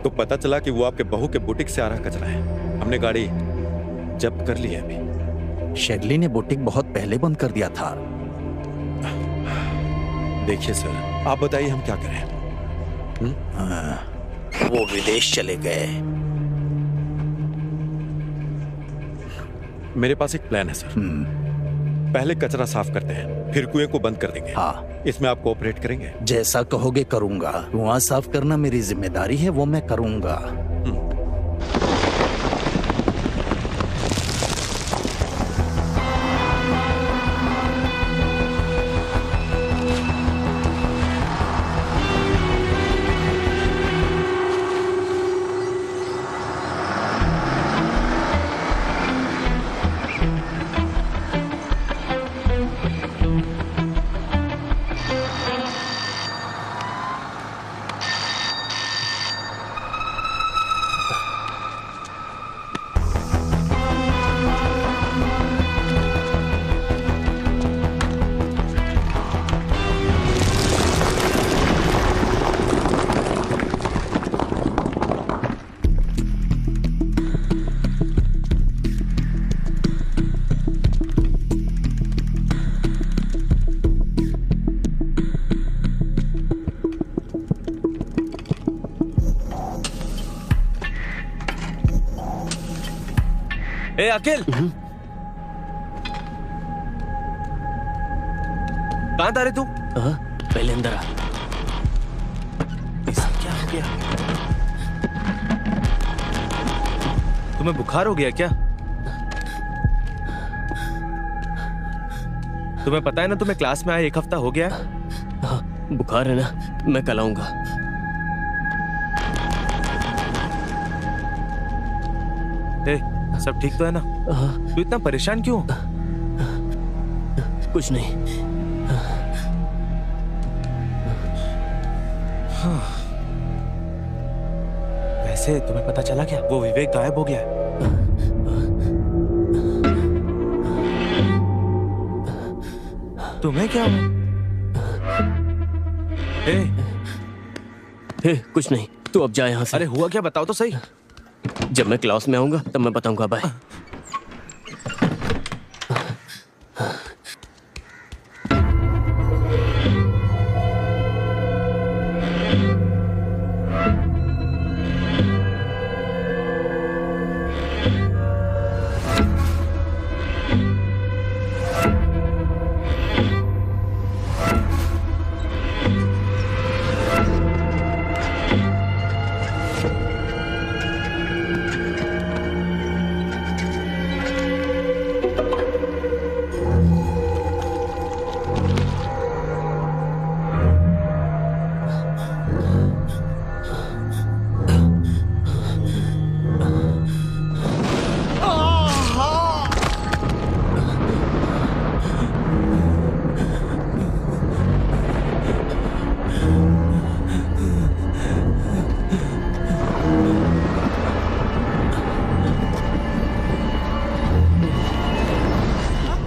तो पता चला कि वो आपके बहू के बुटीक से आ रहा कचरा है। हमने गाड़ी जब्त कर ली है अभी। शेरली ने बुटीक बहुत पहले बंद कर दिया था। देखिए सर, आप बताइए हम क्या करें? वो विदेश चले गए। मेरे पास एक प्लान है सर। पहले कचरा साफ करते हैं, फिर कुएं को बंद कर देंगे। हाँ, इसमें आप कोऑपरेट करेंगे? जैसा कहोगे करूंगा। कुआं साफ करना मेरी जिम्मेदारी है, वो मैं करूंगा। ए अकेल, कहाँ था रे तू? पहले अंदर आ। क्या हो गया? तुम्हें बुखार हो गया क्या? तुम्हें पता है ना, तुम्हें क्लास में आए 1 हफ्ता हो गया। हाँ, बुखार है ना, मैं कल आऊंगा। सब ठीक तो है ना? तू इतना परेशान क्यों? कुछ नहीं। वैसे तुम्हें पता चला क्या, वो विवेक गायब हो गया है? तुम्हें क्या हुआ? कुछ नहीं, तू अब जा यहाँ से। अरे हुआ क्या, बताओ तो सही। जब मैं क्लास में आऊंगा तब मैं बताऊंगा। बाय।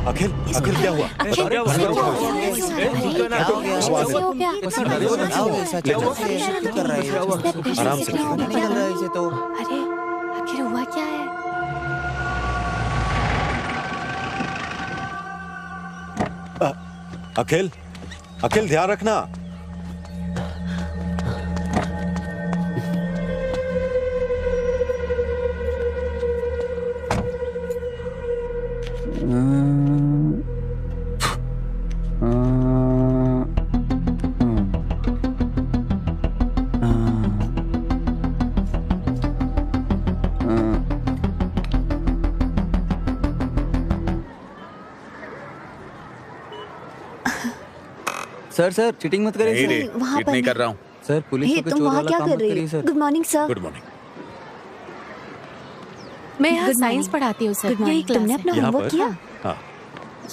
अखिल अखिल क्या हुआ? आराम से। अरे आखिर हुआ क्या है? अखिल अखिल ध्यान रखना। सर चीटिंग मत करिए नहीं रे, चीट नहीं कर रहा हूँ। सर। पुलिस को चोर वाला काम मत करिए sir. Good morning sir. Good morning. मैं यहाँ Good साइंस morning. पढ़ाती हूँ सर। Good यही morning. क्लास तुमने है। अपना यहाँ होमवर्क पर? किया?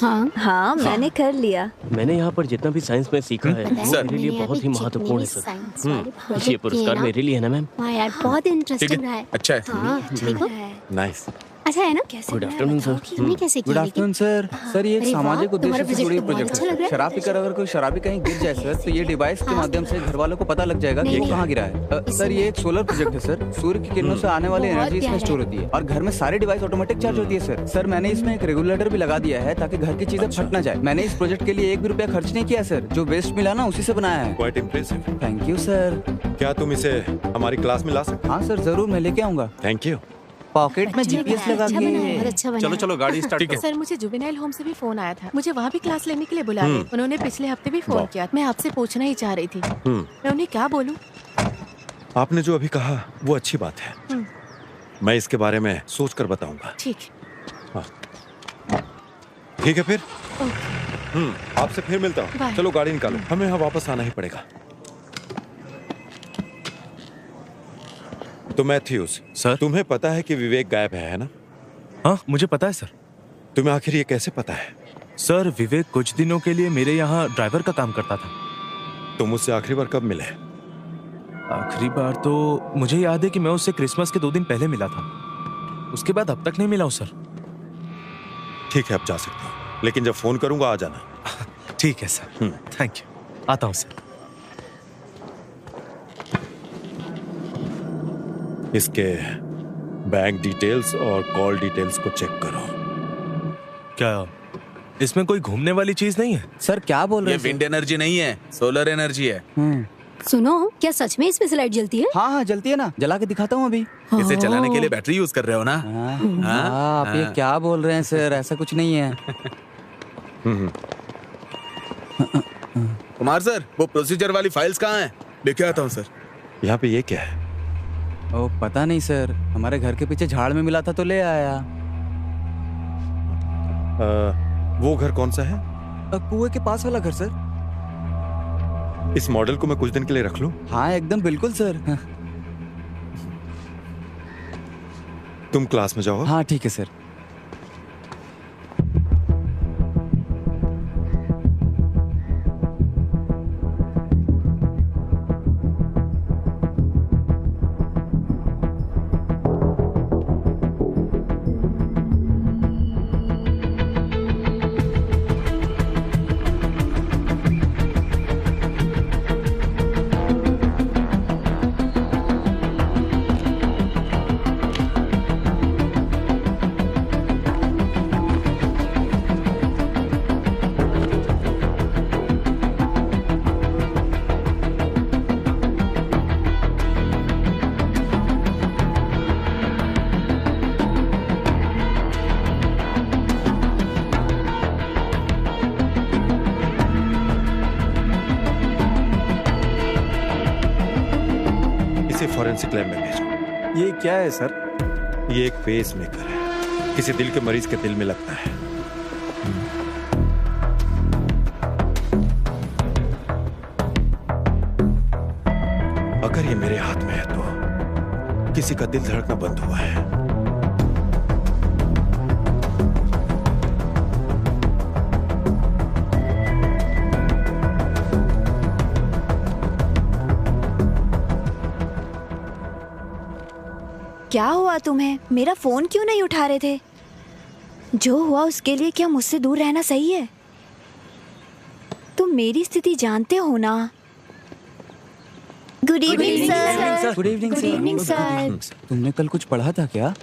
हाँ हाँ मैंने कर लिया। मैंने यहाँ पर जितना भी साइंस में सीखा है वो मेरे लिए बहुत ही महत्वपूर्ण है सर। ये पुरस्कार मेरे लिए है ना मैम? हाँ यार बहुत इंटरेस्टिंग रहा है। अच्छा है। हाँ देखो नाइस। अच्छा है ना? Good afternoon sir. तुमने कैसे गुड किया? Afternoon sir. सर ये एक अरे वाह, सामाजिक तुम्हारा उद्देश्य से जुड़ी प्रोजेक्ट प्रोजेक्ट अच्छा लग रहा है। है। शराब पीकर अगर कोई शराबी कहीं गिर जाए सर तो ये डिवाइस के माध्यम से घर वालों को पता लग जाएगा कि वो कहाँ गिरा है। सर ये एक सोलर प्रोजेक्ट है सर। सूर्य की किरणों से आने वाली बहुत एनर्जी इसमें प्यारा स्टोर होती है और घर में सारी डिवाइस ऑटोमेटिक चार्ज होती है सर। सर मैंने इसमें एक रेगुलेटर भी लगा दिया है ताकि घर की चीजें फट ना जाए। मैंने इस प्रोजेक्ट के लिए 1 भी रुपया खर्च नहीं किया सर। जो वेस्ट मिला ना उसी से बनाया है। Quite impressive. Thank you sir. क्या तुम इसे हमारी क्लास में ला सकते? हाँ सर जरूर मैं लेके आऊंगा। Thank you. पॉकेट में जीपीएस लगा अच्छा बना है, के। बहुत अच्छा बना चलो है। चलो गाड़ी स्टार्ट करो। सर मुझे जुवेनाइल होम से भी फोन आया था। मुझे वहाँ भी क्लास लेने के लिए बुला रहे। उन्होंने पिछले हफ्ते भी फोन किया। मैं आपसे पूछना ही चाह रही थी। मैं उन्हें क्या बोलूँ? आपने जो अभी कहा वो अच्छी बात है। मैं इसके बारे में सोच कर बताऊंगा। ठीक। ठीक है फिर। आपसे फिर मिलता हूँ। बाय। चलो गाड़ी निकालो, हमें यहाँ वापस आना ही पड़ेगा। तो मैथ्यूस सर। तुम्हें पता है कि विवेक गायब है ना? हाँ मुझे पता है सर। तुम्हें आखिर ये कैसे पता है? सर विवेक कुछ दिनों के लिए मेरे यहाँ ड्राइवर का काम करता था। तुम उससे आखिरी बार कब मिले? आखिरी बार तो मुझे याद है कि मैं उससे क्रिसमस के 2 दिन पहले मिला था। उसके बाद अब तक नहीं मिला हूँ सर। ठीक है अब जा सकते हो, लेकिन जब फोन करूंगा आ जाना। ठीक है सर। Thank you. आता हूँ सर। इसके बैंक डिटेल्स और कॉल डिटेल्स को चेक करो। क्या इसमें कोई घूमने वाली चीज नहीं है? सर क्या बोल रहे ये हैं? विंड एनर्जी नहीं है, सोलर एनर्जी है। सुनो क्या सच में इसमें से लाइट जलती है? हाँ हाँ जलती है ना। जला के दिखाता हूँ अभी। इसे चलाने के लिए बैटरी यूज कर रहे हो ना? आप ये क्या बोल रहे हैं सर? ऐसा कुछ नहीं है। कुमार सर वो प्रोसीजर वाली फाइल्स कहाँ हैं? लेके आता हूँ सर। यहाँ पे ये क्या है? ओ पता नहीं सर, हमारे घर के पीछे झाड़ में मिला था तो ले आया। वो घर कौन सा है? कुएं के पास वाला घर सर। इस मॉडल को मैं कुछ दिन के लिए रख लूं? हाँ एकदम बिल्कुल सर। तुम क्लास में जाओ। हाँ ठीक है सर। इसे फॉरेंसिक लैब में भेजो। ये क्या है सर? ये एक पेस मेकर है, किसी दिल के मरीज के दिल में लगता है। अगर ये मेरे हाथ में है तो किसी का दिल धड़कना बंद हुआ है। क्या हुआ तुम्हें? मेरा फोन क्यों नहीं उठा रहे थे? जो हुआ उसके लिए क्या मुझसे दूर रहना सही है? तुम मेरी स्थिति जानते हो ना। Good evening sir. Good evening good evening sir. तुमने कल कुछ पढ़ा था क्या?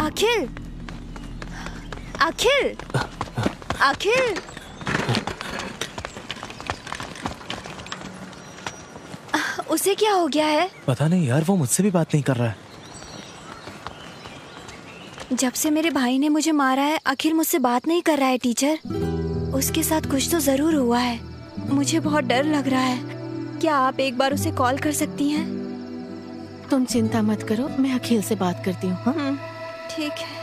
अखिल, अखिल, अखिल, उसे क्या हो गया है? पता नहीं यार, वो मुझसे भी बात नहीं कर रहा है। जब से मेरे भाई ने मुझे मारा है अखिल मुझसे बात नहीं कर रहा है टीचर। उसके साथ कुछ तो जरूर हुआ है। मुझे बहुत डर लग रहा है। क्या आप एक बार उसे कॉल कर सकती हैं? तुम चिंता मत करो, मैं अखिल से बात करती हूँ। हाँ? ठीक है।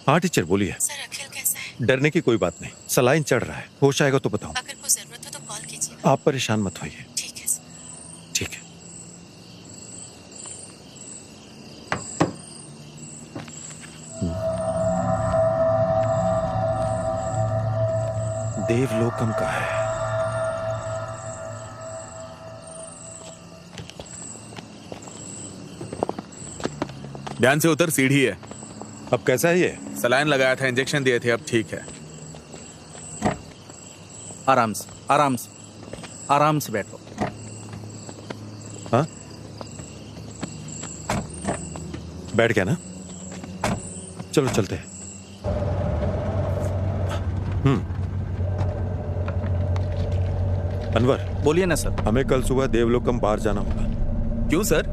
हाँ टीचर बोलिए। सर अखिल कैसा है? डरने की कोई बात नहीं, सलाइन चढ़ रहा है, होश आएगा तो बताऊं। अगर कोई जरूरत हो तो कॉल कीजिए। आप परेशान मत होइए। ठीक है सर। ठीक है। देवलोकम का है। ध्यान से उतर, सीढ़ी है। अब कैसा है ये? सलाइन लगाया था, इंजेक्शन दिए थे, अब ठीक है। आराम से, आराम से, आराम से बैठो। हाँ, बैठ गया ना? चलो चलते हैं। अनवर, बोलिए ना सर। हमें कल सुबह देवलोकम बाहर जाना होगा। क्यों सर?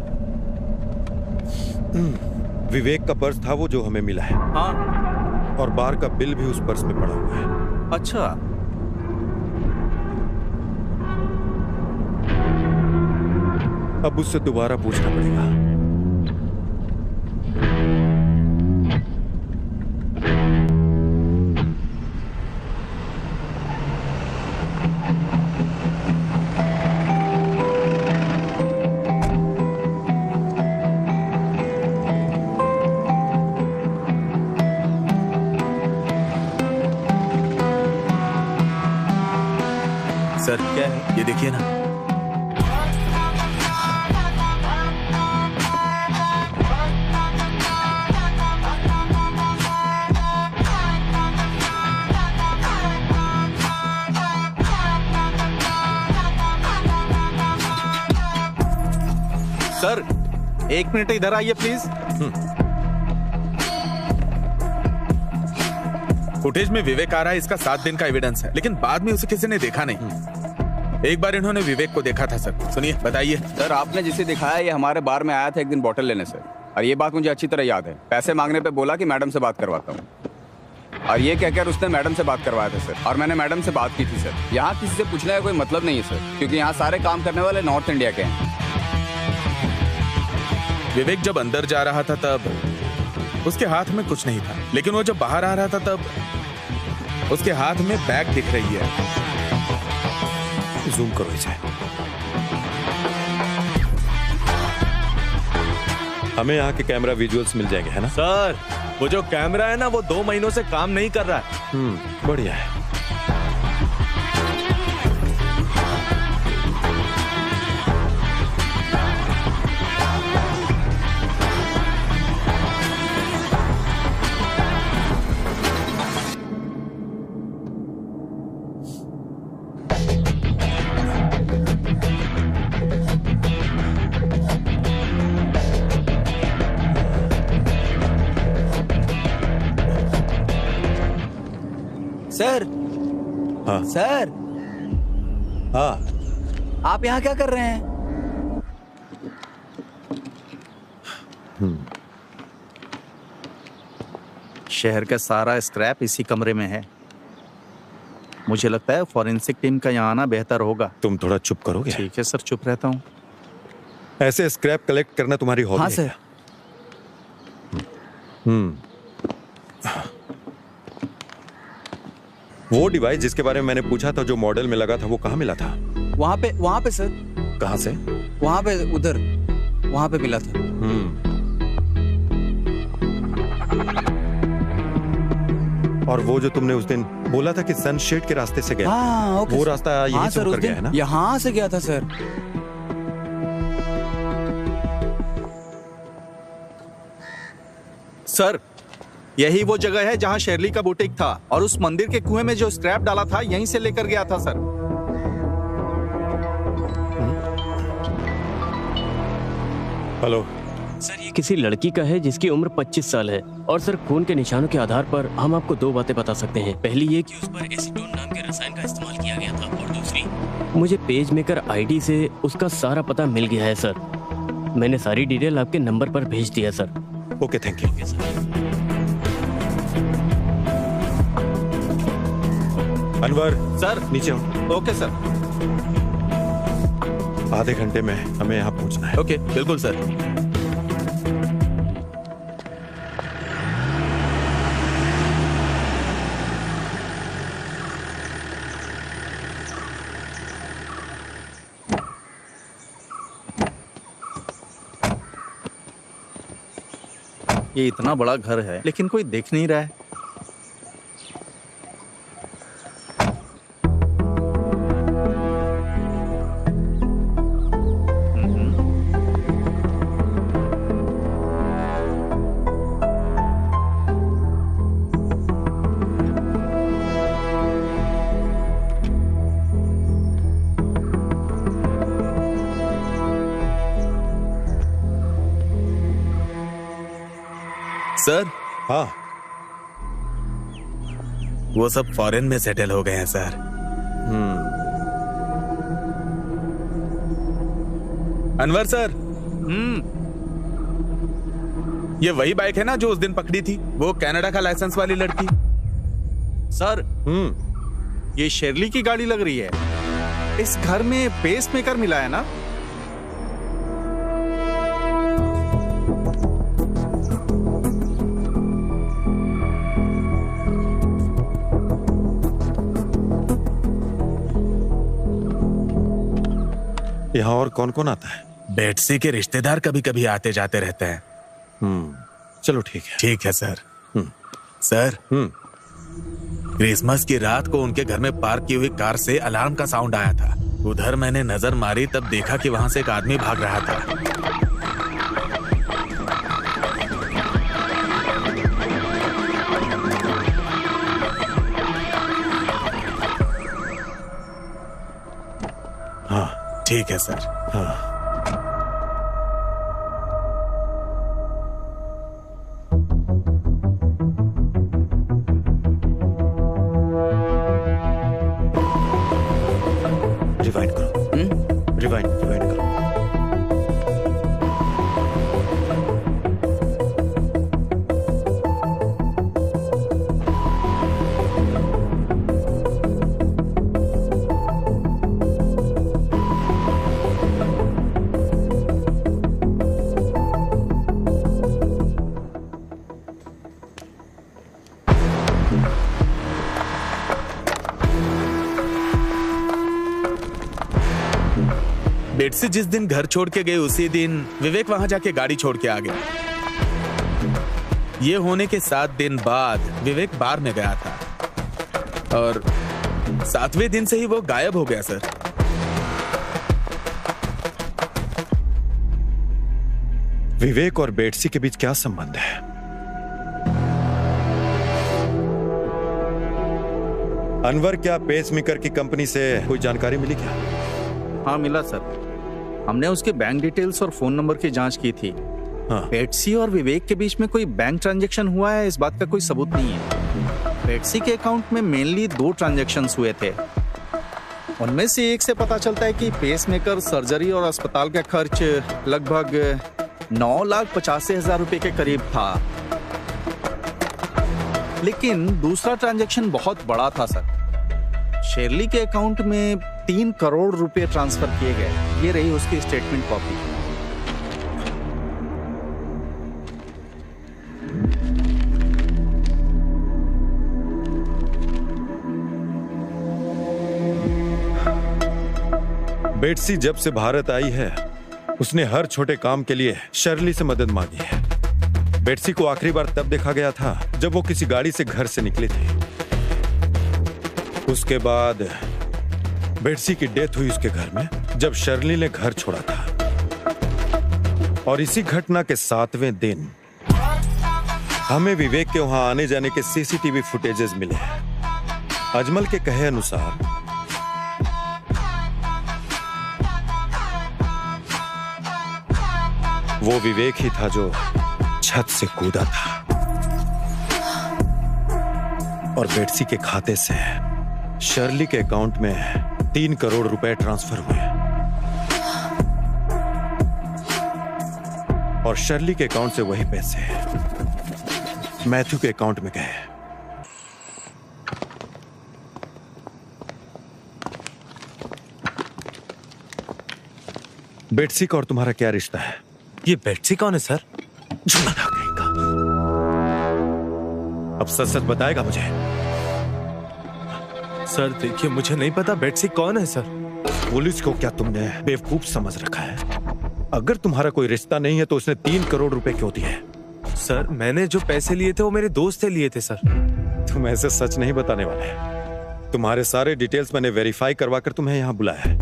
विवेक का पर्स था वो जो हमें मिला है। हाँ। और बार का बिल भी उस पर्स में पड़ा हुआ है। अच्छा। अब उससे दोबारा पूछना पड़ेगा। सर क्या है ये, देखिए ना। सर 1 मिनट इधर आइए प्लीज। फुटेज में विवेक आ रहा है, इसका 7 दिन का एविडेंस है, लेकिन बाद में उसे किसी ने देखा नहीं। एक बार इन्होंने विवेक को देखा था सर। सुनिए, बताइए। सर आपने जिसे दिखाया ये हमारे बार में आया था एक दिन बॉटल लेने सर, और ये बात मुझे अच्छी तरह याद है। पैसे मांगने पे बोला कि मैडम से बात करवाता हूँ, और ये कहकर उसने मैडम से बात करवाया था सर। और मैंने मैडम से बात की थी सर। यहाँ किसी से पूछने का कोई मतलब नहीं है सर, क्योंकि यहाँ सारे काम करने वाले नॉर्थ इंडिया के हैं। विवेक जब अंदर जा रहा था तब उसके हाथ में कुछ नहीं था, लेकिन वो जब बाहर आ रहा था तब उसके हाथ में बैग दिख रही है। जूम करो इसे। हमें यहाँ के कैमरा विजुअल्स मिल जाएंगे, है ना? सर, वो जो कैमरा है ना, वो 2 महीनों से काम नहीं कर रहा है। बढ़िया है। सर। हाँ सर। हाँ, आप यहाँ क्या कर रहे हैं? शहर का सारा स्क्रैप इसी कमरे में है। मुझे लगता है फॉरेंसिक टीम का यहाँ आना बेहतर होगा। तुम थोड़ा चुप करोगे? ठीक है सर, चुप रहता हूँ। ऐसे स्क्रैप कलेक्ट करना तुम्हारी हॉबी है? हाँ सर। वो डिवाइस जिसके बारे में मैंने पूछा था, जो मॉडल में लगा था, वो कहाँ मिला था? वहाँ पे सर। कहाँ से? वहाँ पे, उधर, वहाँ पे मिला था। और वो जो तुमने उस दिन बोला था कि सनशेड के रास्ते से गया, हाँ, ओके वो सर। रास्ता यहीं हाँ से सर, होकर उस गया है दिन ना? यहाँ से गया था सर। सर, यही वो जगह है जहाँ शेरली का बुटीक था, और उस मंदिर के कुएं में जो स्क्रैप डाला था यहीं से लेकर गया था सर। हेलो सर, ये किसी लड़की का है जिसकी उम्र 25 साल है। और सर, खून के निशानों के आधार पर हम आपको 2 बातें बता सकते हैं। पहली ये कि उस पर एसीटोन नाम के रसायन का इस्तेमाल किया गया था, और दूसरी, मुझे पेज मेकर आईडी से उसका सारा पता मिल गया है सर। मैंने सारी डिटेल आपके नंबर पर भेज दिया sir. Okay, thank you. Okay sir. Anwar sir. नीचे हो। Okay sir. आधे घंटे में हमें यहाँ पहुँचना है। ओके, बिल्कुल सर। ये इतना बड़ा घर है लेकिन कोई देख नहीं रहा है। सर। हाँ, वो सब फॉरेन में सेटल हो गए हैं सर। अनवर सर। ये वही बाइक है ना जो उस दिन पकड़ी थी, वो कनाडा का लाइसेंस वाली लड़की? सर, ये शेरली की गाड़ी लग रही है। इस घर में पेस मेकर मिला है ना? यहाँ और कौन कौन आता है? बेटसी के रिश्तेदार कभी कभी आते जाते रहते हैं। चलो ठीक है। ठीक है सर। सर, क्रिसमस की रात को उनके घर में पार्क की हुई कार से अलार्म का साउंड आया था। उधर मैंने नजर मारी, तब देखा कि वहां से एक आदमी भाग रहा था। हाँ ठीक है सर। हाँ। रिवाइंड करो। रिवाइंड करो। बेटसी जिस दिन घर छोड़ के गए उसी दिन विवेक वहां जाके गाड़ी छोड़ के आ गया। ये होने के 7 दिन बाद विवेक बार में गया था और 7वें दिन से ही वो गायब हो गया सर। विवेक और बेटसी के बीच क्या संबंध है? अनवर, क्या पेसमेकर की कंपनी से कोई जानकारी मिली क्या? हाँ मिला सर, हमने उसके बैंक डिटेल्स और फोन नंबर की जांच की थी। हाँ। बेटसी और विवेक के बीच में कोई बैंक ट्रांजैक्शन हुआ है इस बात का कोई सबूत नहीं है। बेटसी के अकाउंट में मेनली 2 ट्रांजैक्शंस हुए थे। उनमें से एक से पता चलता है कि पेसमेकर, सर्जरी और अस्पताल का खर्च लगभग 9,85,000 रुपए के करीब था। लेकिन दूसरा ट्रांजैक्शन बहुत बड़ा था सर। शेरली के अकाउंट में 3 करोड़ रुपए ट्रांसफर किए गए। ये रही उसकी स्टेटमेंट कॉपी। बेटसी जब से भारत आई है उसने हर छोटे काम के लिए शर्ली से मदद मांगी है। बेटसी को आखिरी बार तब देखा गया था जब वो किसी गाड़ी से घर से निकली थी। उसके बाद बेटसी की डेथ हुई उसके घर में जब शर्ली ने घर छोड़ा था। और इसी घटना के 7वें दिन हमें विवेक के वहां आने जाने के सीसीटीवी फुटेजेस मिले हैं। अजमल के कहे अनुसार वो विवेक ही था जो छत से कूदा था और बेटसी के खाते से शर्ली के अकाउंट में 3 करोड़ रुपए ट्रांसफर हुए और शर्ली के अकाउंट से वही पैसे मैथ्यू के अकाउंट में गए। बेटसी का और तुम्हारा क्या रिश्ता है? ये बेटसी कौन है सर? अब सच सच बताएगा मुझे? सर देखिए, मुझे नहीं पता बेटसी कौन है सर। पुलिस को क्या तुमने बेवकूफ समझ रखा है? अगर तुम्हारा कोई रिश्ता नहीं है तो उसने 3 करोड़ रुपए क्यों दिए? सर मैंने जो पैसे लिए थे वो मेरे दोस्त से लिए थे सर। तुम ऐसे सच नहीं बताने वाले। तुम्हारे सारे डिटेल्स मैंने वेरीफाई करवा कर तुम्हें यहाँ बुलाया है।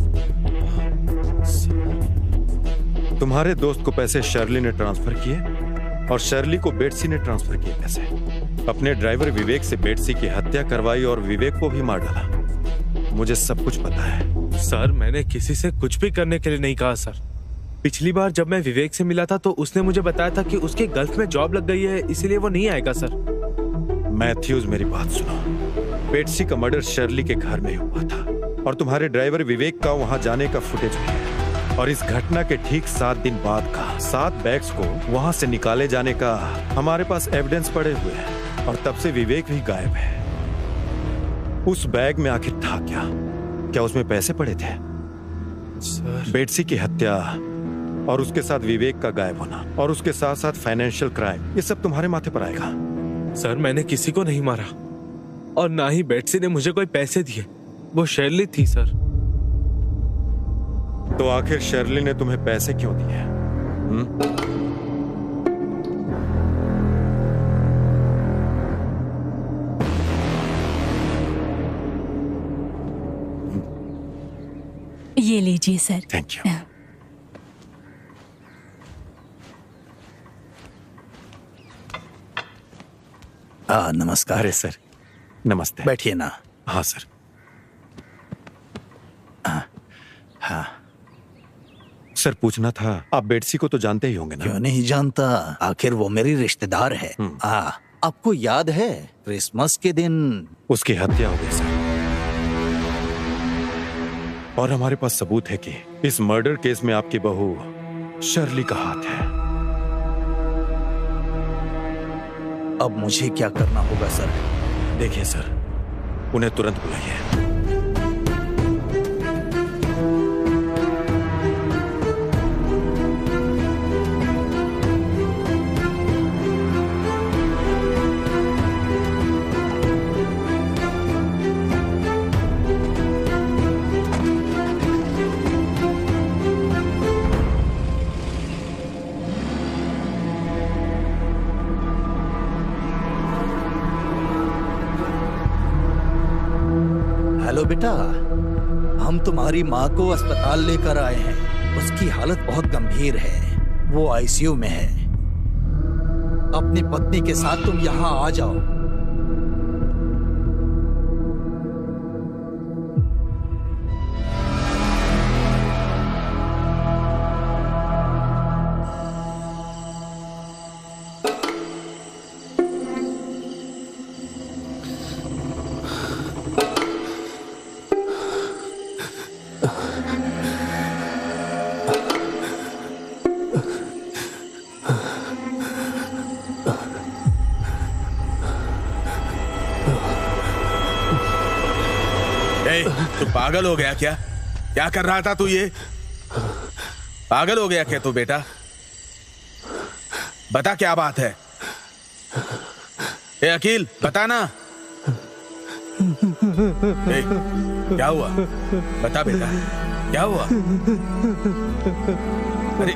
तुम्हारे दोस्त को पैसे शर्ली ने ट्रांसफर किए और शर्ली को बेटसी ने ट्रांसफर किए पैसे। अपने ड्राइवर विवेक से बेटसी की हत्या करवाई और विवेक को भी मार डाला। मुझे सब कुछ पता है। सर मैंने किसी से कुछ भी करने के लिए नहीं कहा सर। पिछली बार जब मैं विवेक से मिला था तो उसने मुझे बताया था कि उसके गल्फ में जॉब लग गई है, इसलिए वो नहीं आएगा सर। मैथ्यूज, मेरी बात सुनो। बेटसी का मर्डर शर्ली के घर में हुआ था और तुम्हारे ड्राइवर विवेक का वहां जाने का फुटेज भी है। और इस घटना के ठीक 7 दिन बाद का 7 बैग्स को वहां से निकाले जाने का हमारे पास एविडेंस पड़े हुए हैं और तब से विवेक भी गायब है। उस बैग में आखिर था क्या? क्या उसमें पैसे पड़े थे? सर बेटसी की हत्या और उसके साथ विवेक का गायब होना और उसके साथ साथ फाइनेंशियल क्राइम, ये सब तुम्हारे माथे पर आएगा। सर मैंने किसी को नहीं मारा और ना ही बेटसी ने मुझे कोई पैसे दिए। वो शर्ली थी सर। तो आखिर शर्ली ने तुम्हें पैसे क्यों दिए? ये लीजिए सर। Thank you. नमस्कार। अरे सर, नमस्ते। बैठिए ना। हाँ सर। हाँ सर, पूछना था, आप बेटसी को तो जानते ही होंगे ना? क्यों नहीं जानता, आखिर वो मेरी रिश्तेदार है। आपको याद है क्रिसमस के दिन उसकी हत्या हो गई सर। और हमारे पास सबूत है कि इस मर्डर केस में आपकी बहू शर्ली का हाथ है। अब मुझे क्या करना होगा सर? देखिए सर, उन्हें तुरंत बुलाइए। हेलो बेटा, हम तुम्हारी माँ को अस्पताल लेकर आए हैं। उसकी हालत बहुत गंभीर है, वो आईसीयू में है। अपनी पत्नी के साथ तुम यहाँ आ जाओ। तू पागल हो गया क्या? क्या कर रहा था तू? ये पागल हो गया क्या तू बेटा? बता क्या बात है? ए अकील, बता ना। ए, क्या हुआ? बता बेटा, क्या हुआ? अरे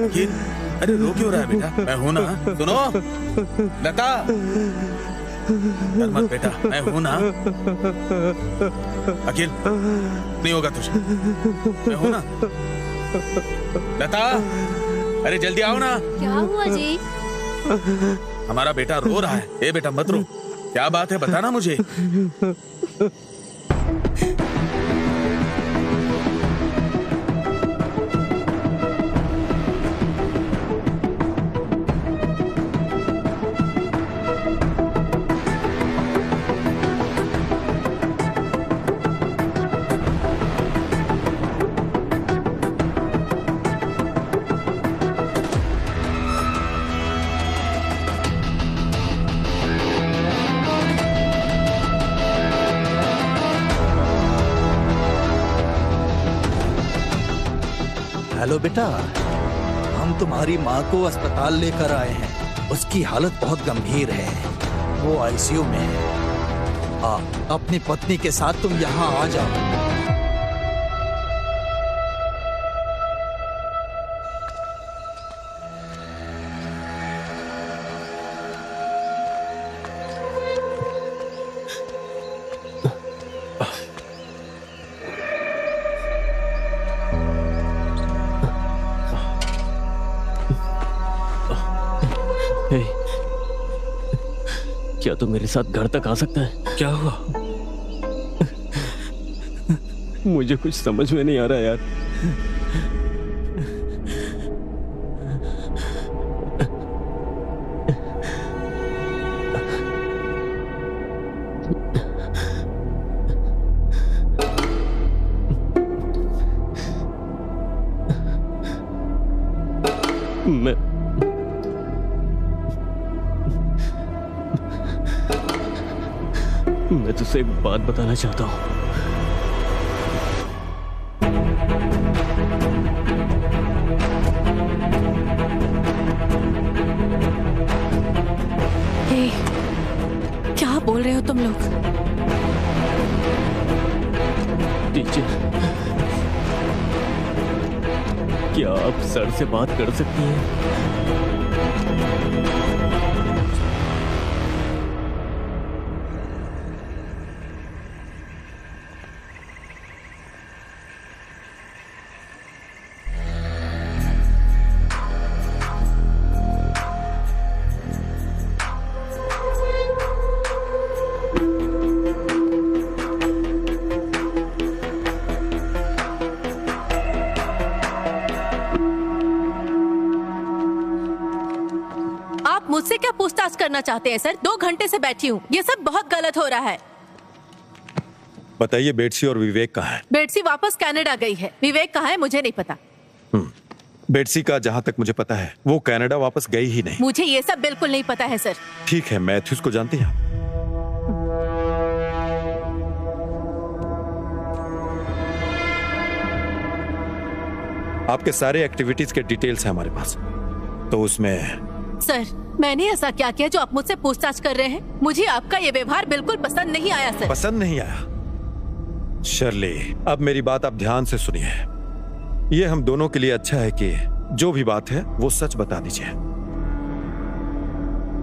अकील, अरे रो क्यों रहा है बेटा? मैं हूं ना, सुनो लता। डर मत बेटा, मैं हूं ना। अकील, नहीं होगा तुझे, मैं हूं ना। लता, अरे जल्दी आओ ना। क्या हुआ जी? हमारा बेटा रो रहा है। ए बेटा मत रो, क्या बात है बता ना मुझे। हेलो बेटा, हम तुम्हारी माँ को अस्पताल लेकर आए हैं। उसकी हालत बहुत गंभीर है, वो आईसीयू में है। अपनी पत्नी के साथ तुम यहाँ आ जाओ। क्या तू मेरे साथ घर तक आ सकता है? क्या हुआ? मुझे कुछ समझ में नहीं आ रहा यार। मैं तुझसे एक बात बताना चाहता हूँ। क्या बोल रहे हो तुम लोग? टीचर, क्या आप सर से बात कर सकती हैं? मुझसे क्या पूछताछ करना चाहते हैं सर? 2 घंटे से बैठी हूँ, ये सब बहुत गलत हो रहा है। बताइए, बेटसी और विवेक कहाँ है? बेटसी वापस कनाडा गई है, विवेक कहाँ है मुझे नहीं पता। बेटसी का जहाँ तक मुझे पता है वो कनाडा वापस गई ही नहीं। मुझे ये सब बिल्कुल नहीं पता है सर। ठीक है, मैथ्यूज को जानती हैं? आपके सारे एक्टिविटीज के डिटेल्स हैं हमारे पास, तो उसमें सर मैंने ऐसा क्या किया जो आप मुझसे पूछताछ कर रहे हैं? मुझे आपका ये व्यवहार बिल्कुल पसंद नहीं आया सर। पसंद नहीं आया? शर्ली, अब मेरी बात आप ध्यान से सुनिए। ये हम दोनों के लिए अच्छा है कि जो भी बात है वो सच बता दीजिए।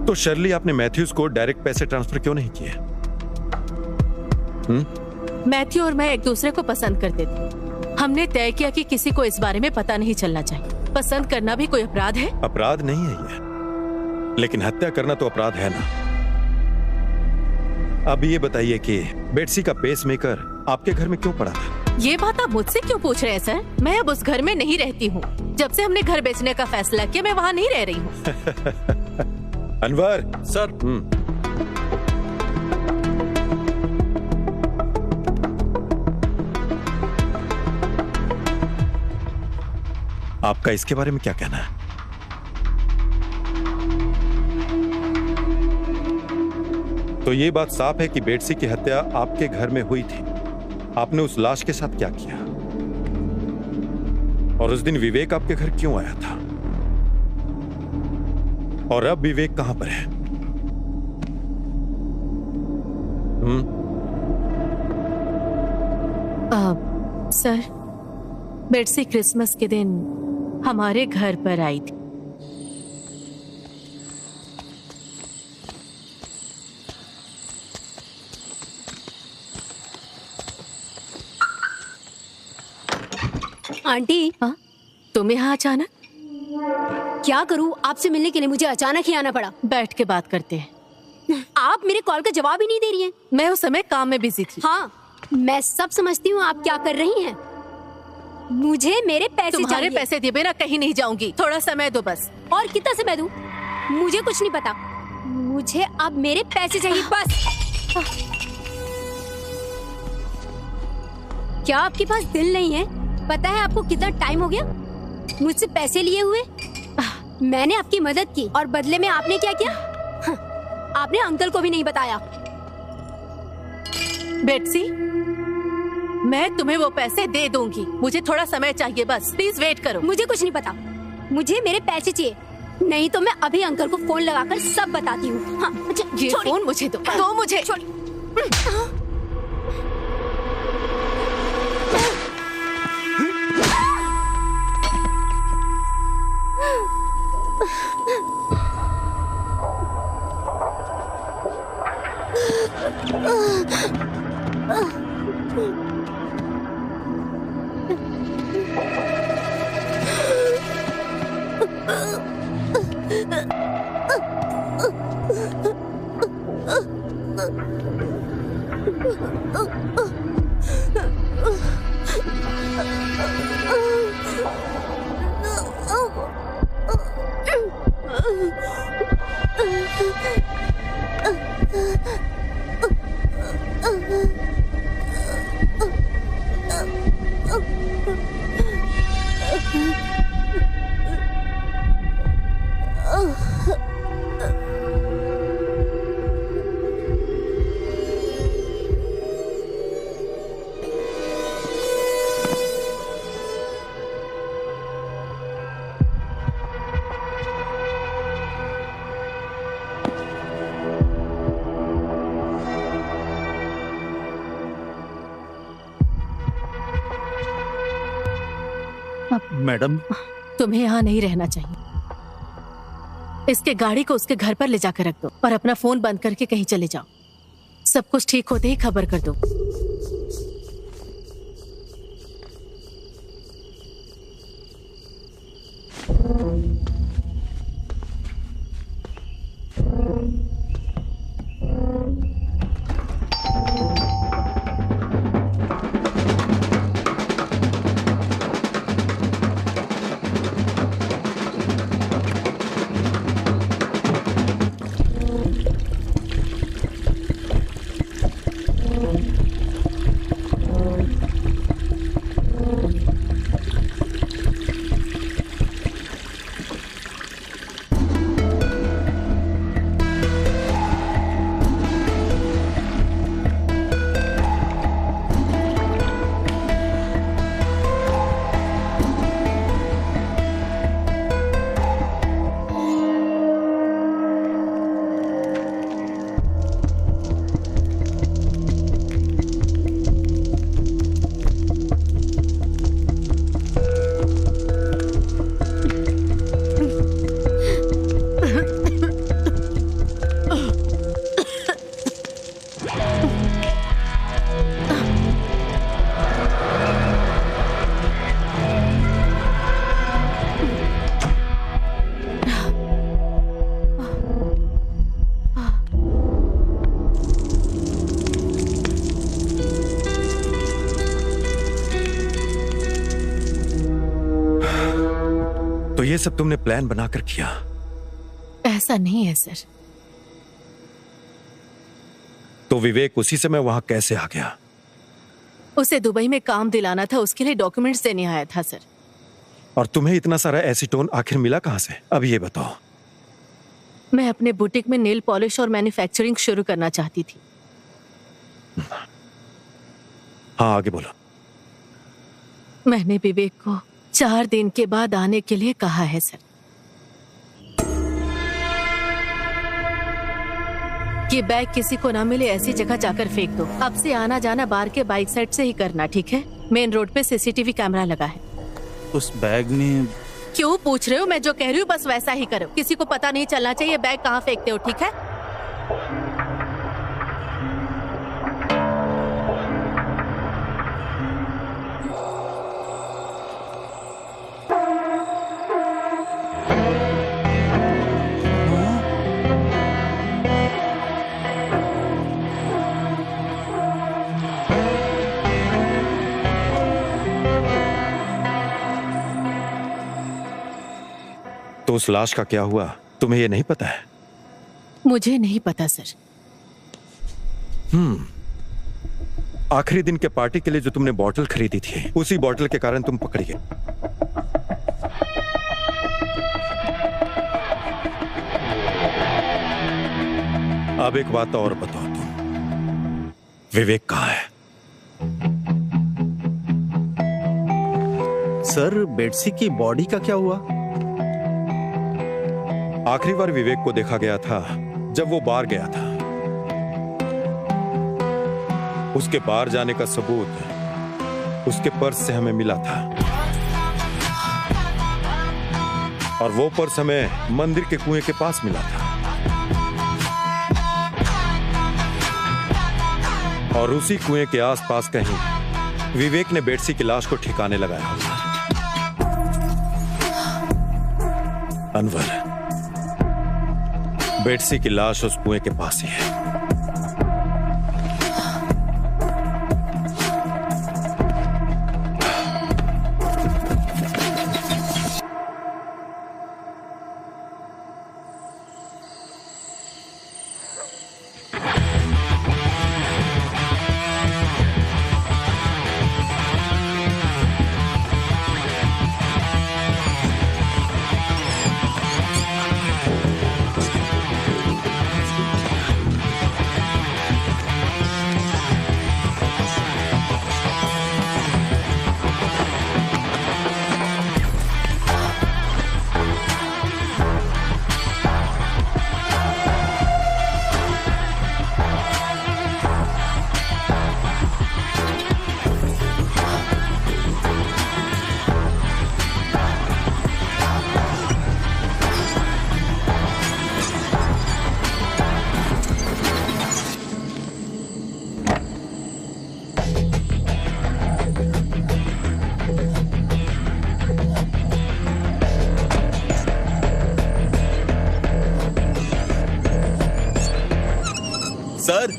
तो शर्ली, आपने मैथ्यूज को डायरेक्ट पैसे ट्रांसफर क्यों नहीं किए? मैथ्यू और मैं एक दूसरे को पसंद करते थे। हमने तय किया कि किसी को इस बारे में पता नहीं चलना चाहिए। पसंद करना भी कोई अपराध है? अपराध नहीं है ये, लेकिन हत्या करना तो अपराध है ना। अब ये बताइए कि बेटसी का पेसमेकर आपके घर में क्यों पड़ा था? ये बात आप मुझसे क्यों पूछ रहे हैं सर? मैं अब उस घर में नहीं रहती हूँ। जब से हमने घर बेचने का फैसला किया मैं वहाँ नहीं रह रही हूँ। अनवर। सर। आपका इसके बारे में क्या कहना है? तो ये बात साफ है कि बेटसी की हत्या आपके घर में हुई थी। आपने उस लाश के साथ क्या किया? और उस दिन विवेक आपके घर क्यों आया था? और अब विवेक कहां पर है? सर, बेटसी क्रिसमस के दिन हमारे घर पर आई थी। आंटी। हाँ? तुम यहाँ अचानक? क्या करूँ, आपसे मिलने के लिए मुझे अचानक ही आना पड़ा। बैठ के बात करते हैं। आप मेरे कॉल का जवाब ही नहीं दे रही हैं। मैं उस समय काम में बिजी थी। हाँ, मैं सब समझती हूँ आप क्या कर रही हैं। मुझे मेरे पैसे तुम्हारे चाहिए। पैसे दिए बिना कहीं नहीं जाऊंगी। थोड़ा समय दो बस। और कितना समय दूं? मुझे कुछ नहीं पता। मुझे अब मेरे पैसे चाहिए बस। क्या आपके पास दिल नहीं है? पता है आपको कितना टाइम हो गया मुझसे पैसे लिए हुए? मैंने आपकी मदद की और बदले में आपने क्या किया? आपने अंकल को भी नहीं बताया। बेटसी, मैं तुम्हें वो पैसे दे दूंगी। मुझे थोड़ा समय चाहिए बस। प्लीज वेट करो। मुझे कुछ नहीं पता। मुझे मेरे पैसे चाहिए, नहीं तो मैं अभी अंकल को फोन लगाकर सब बताती हूँ। हाँ, ये फोन मुझे दो मुझे। मैडम, तुम्हें यहाँ नहीं रहना चाहिए। इसके गाड़ी को उसके घर पर ले जाकर रख दो और अपना फोन बंद करके कहीं चले जाओ। सब कुछ ठीक होते ही खबर कर दो। ये सब तुमने प्लान बनाकर किया? ऐसा नहीं है सर। तो विवेक उसी समय वहां कैसे आ गया? उसे दुबई में काम दिलाना था, उसके लिए डॉक्यूमेंट्स देने आया था सर। और तुम्हें इतना सारा एसीटोन आखिर मिला कहां से? अब ये बताओ। मैं अपने बुटीक में नेल पॉलिश और मैन्युफैक्चरिंग शुरू करना चाहती थी। हाँ, आगे बोलो। मैंने विवेक को 4 दिन के बाद आने के लिए कहा है सर। ये बैग किसी को ना मिले ऐसी जगह जाकर फेंक दो। अब से आना जाना बार के बाइक साइड से ही करना, ठीक है? मेन रोड पे सीसीटीवी कैमरा लगा है। उस बैग ने क्यों पूछ रहे हो? मैं जो कह रही हूँ बस वैसा ही करो। किसी को पता नहीं चलना चाहिए बैग कहाँ फेंकते हो, ठीक है? तो उस लाश का क्या हुआ, तुम्हें ये नहीं पता है? मुझे नहीं पता सर। आखिरी दिन के पार्टी के लिए जो तुमने बॉटल खरीदी थी, उसी बॉटल के कारण तुम पकड़ी गई। अब एक बात और बताओ, तुम विवेक कहाँ है? सर, बेटसी की बॉडी का क्या हुआ? आखिरी बार विवेक को देखा गया था जब वो बाहर गया था। उसके बाहर जाने का सबूत उसके पर्स से हमें मिला था, और वो पर्स हमें मंदिर के कुएं के पास मिला था। और उसी कुएं के आसपास कहीं विवेक ने बेटसी की लाश को ठिकाने लगाया होगा। अनवर, बेटसी की लाश उस कुएं के पास ही है। सर,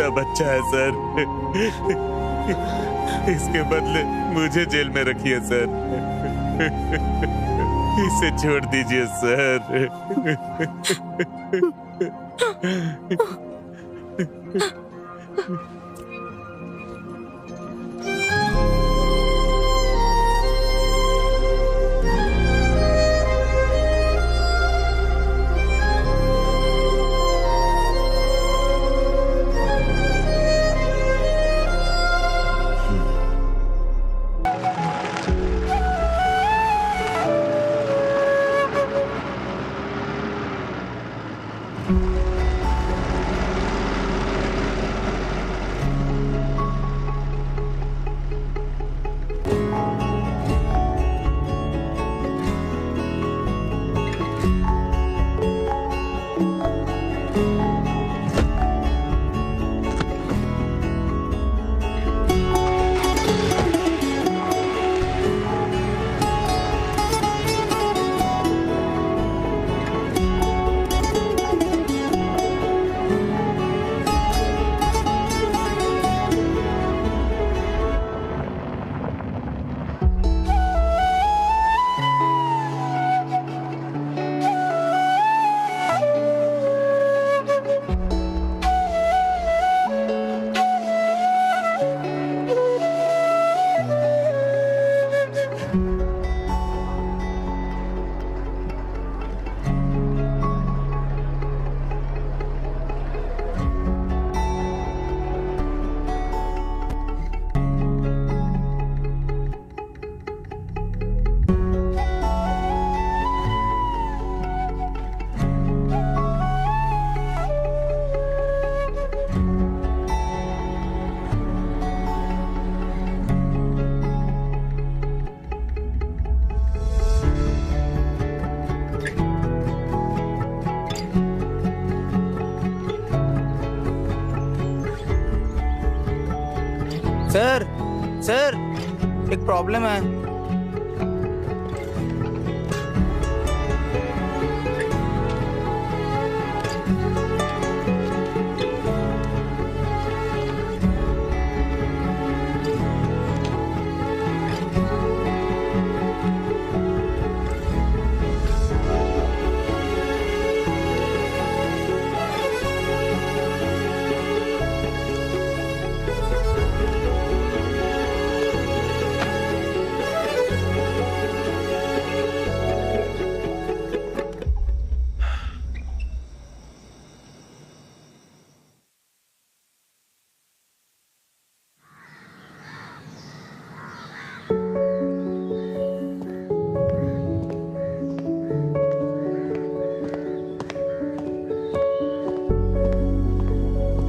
छोटा बच्चा है सर। इसके बदले मुझे जेल में रखिए सर। इसे छोड़ दीजिए सर। सर सर एक प्रॉब्लम है।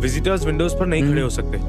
विजिटर्स विंडोज पर नहीं खड़े हो सकते।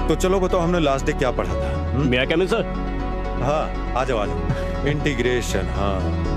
तो चलो बताओ हमने लास्ट डे क्या पढ़ा था? मैं क्या सर? हाँ आ जाओ इंटीग्रेशन। हाँ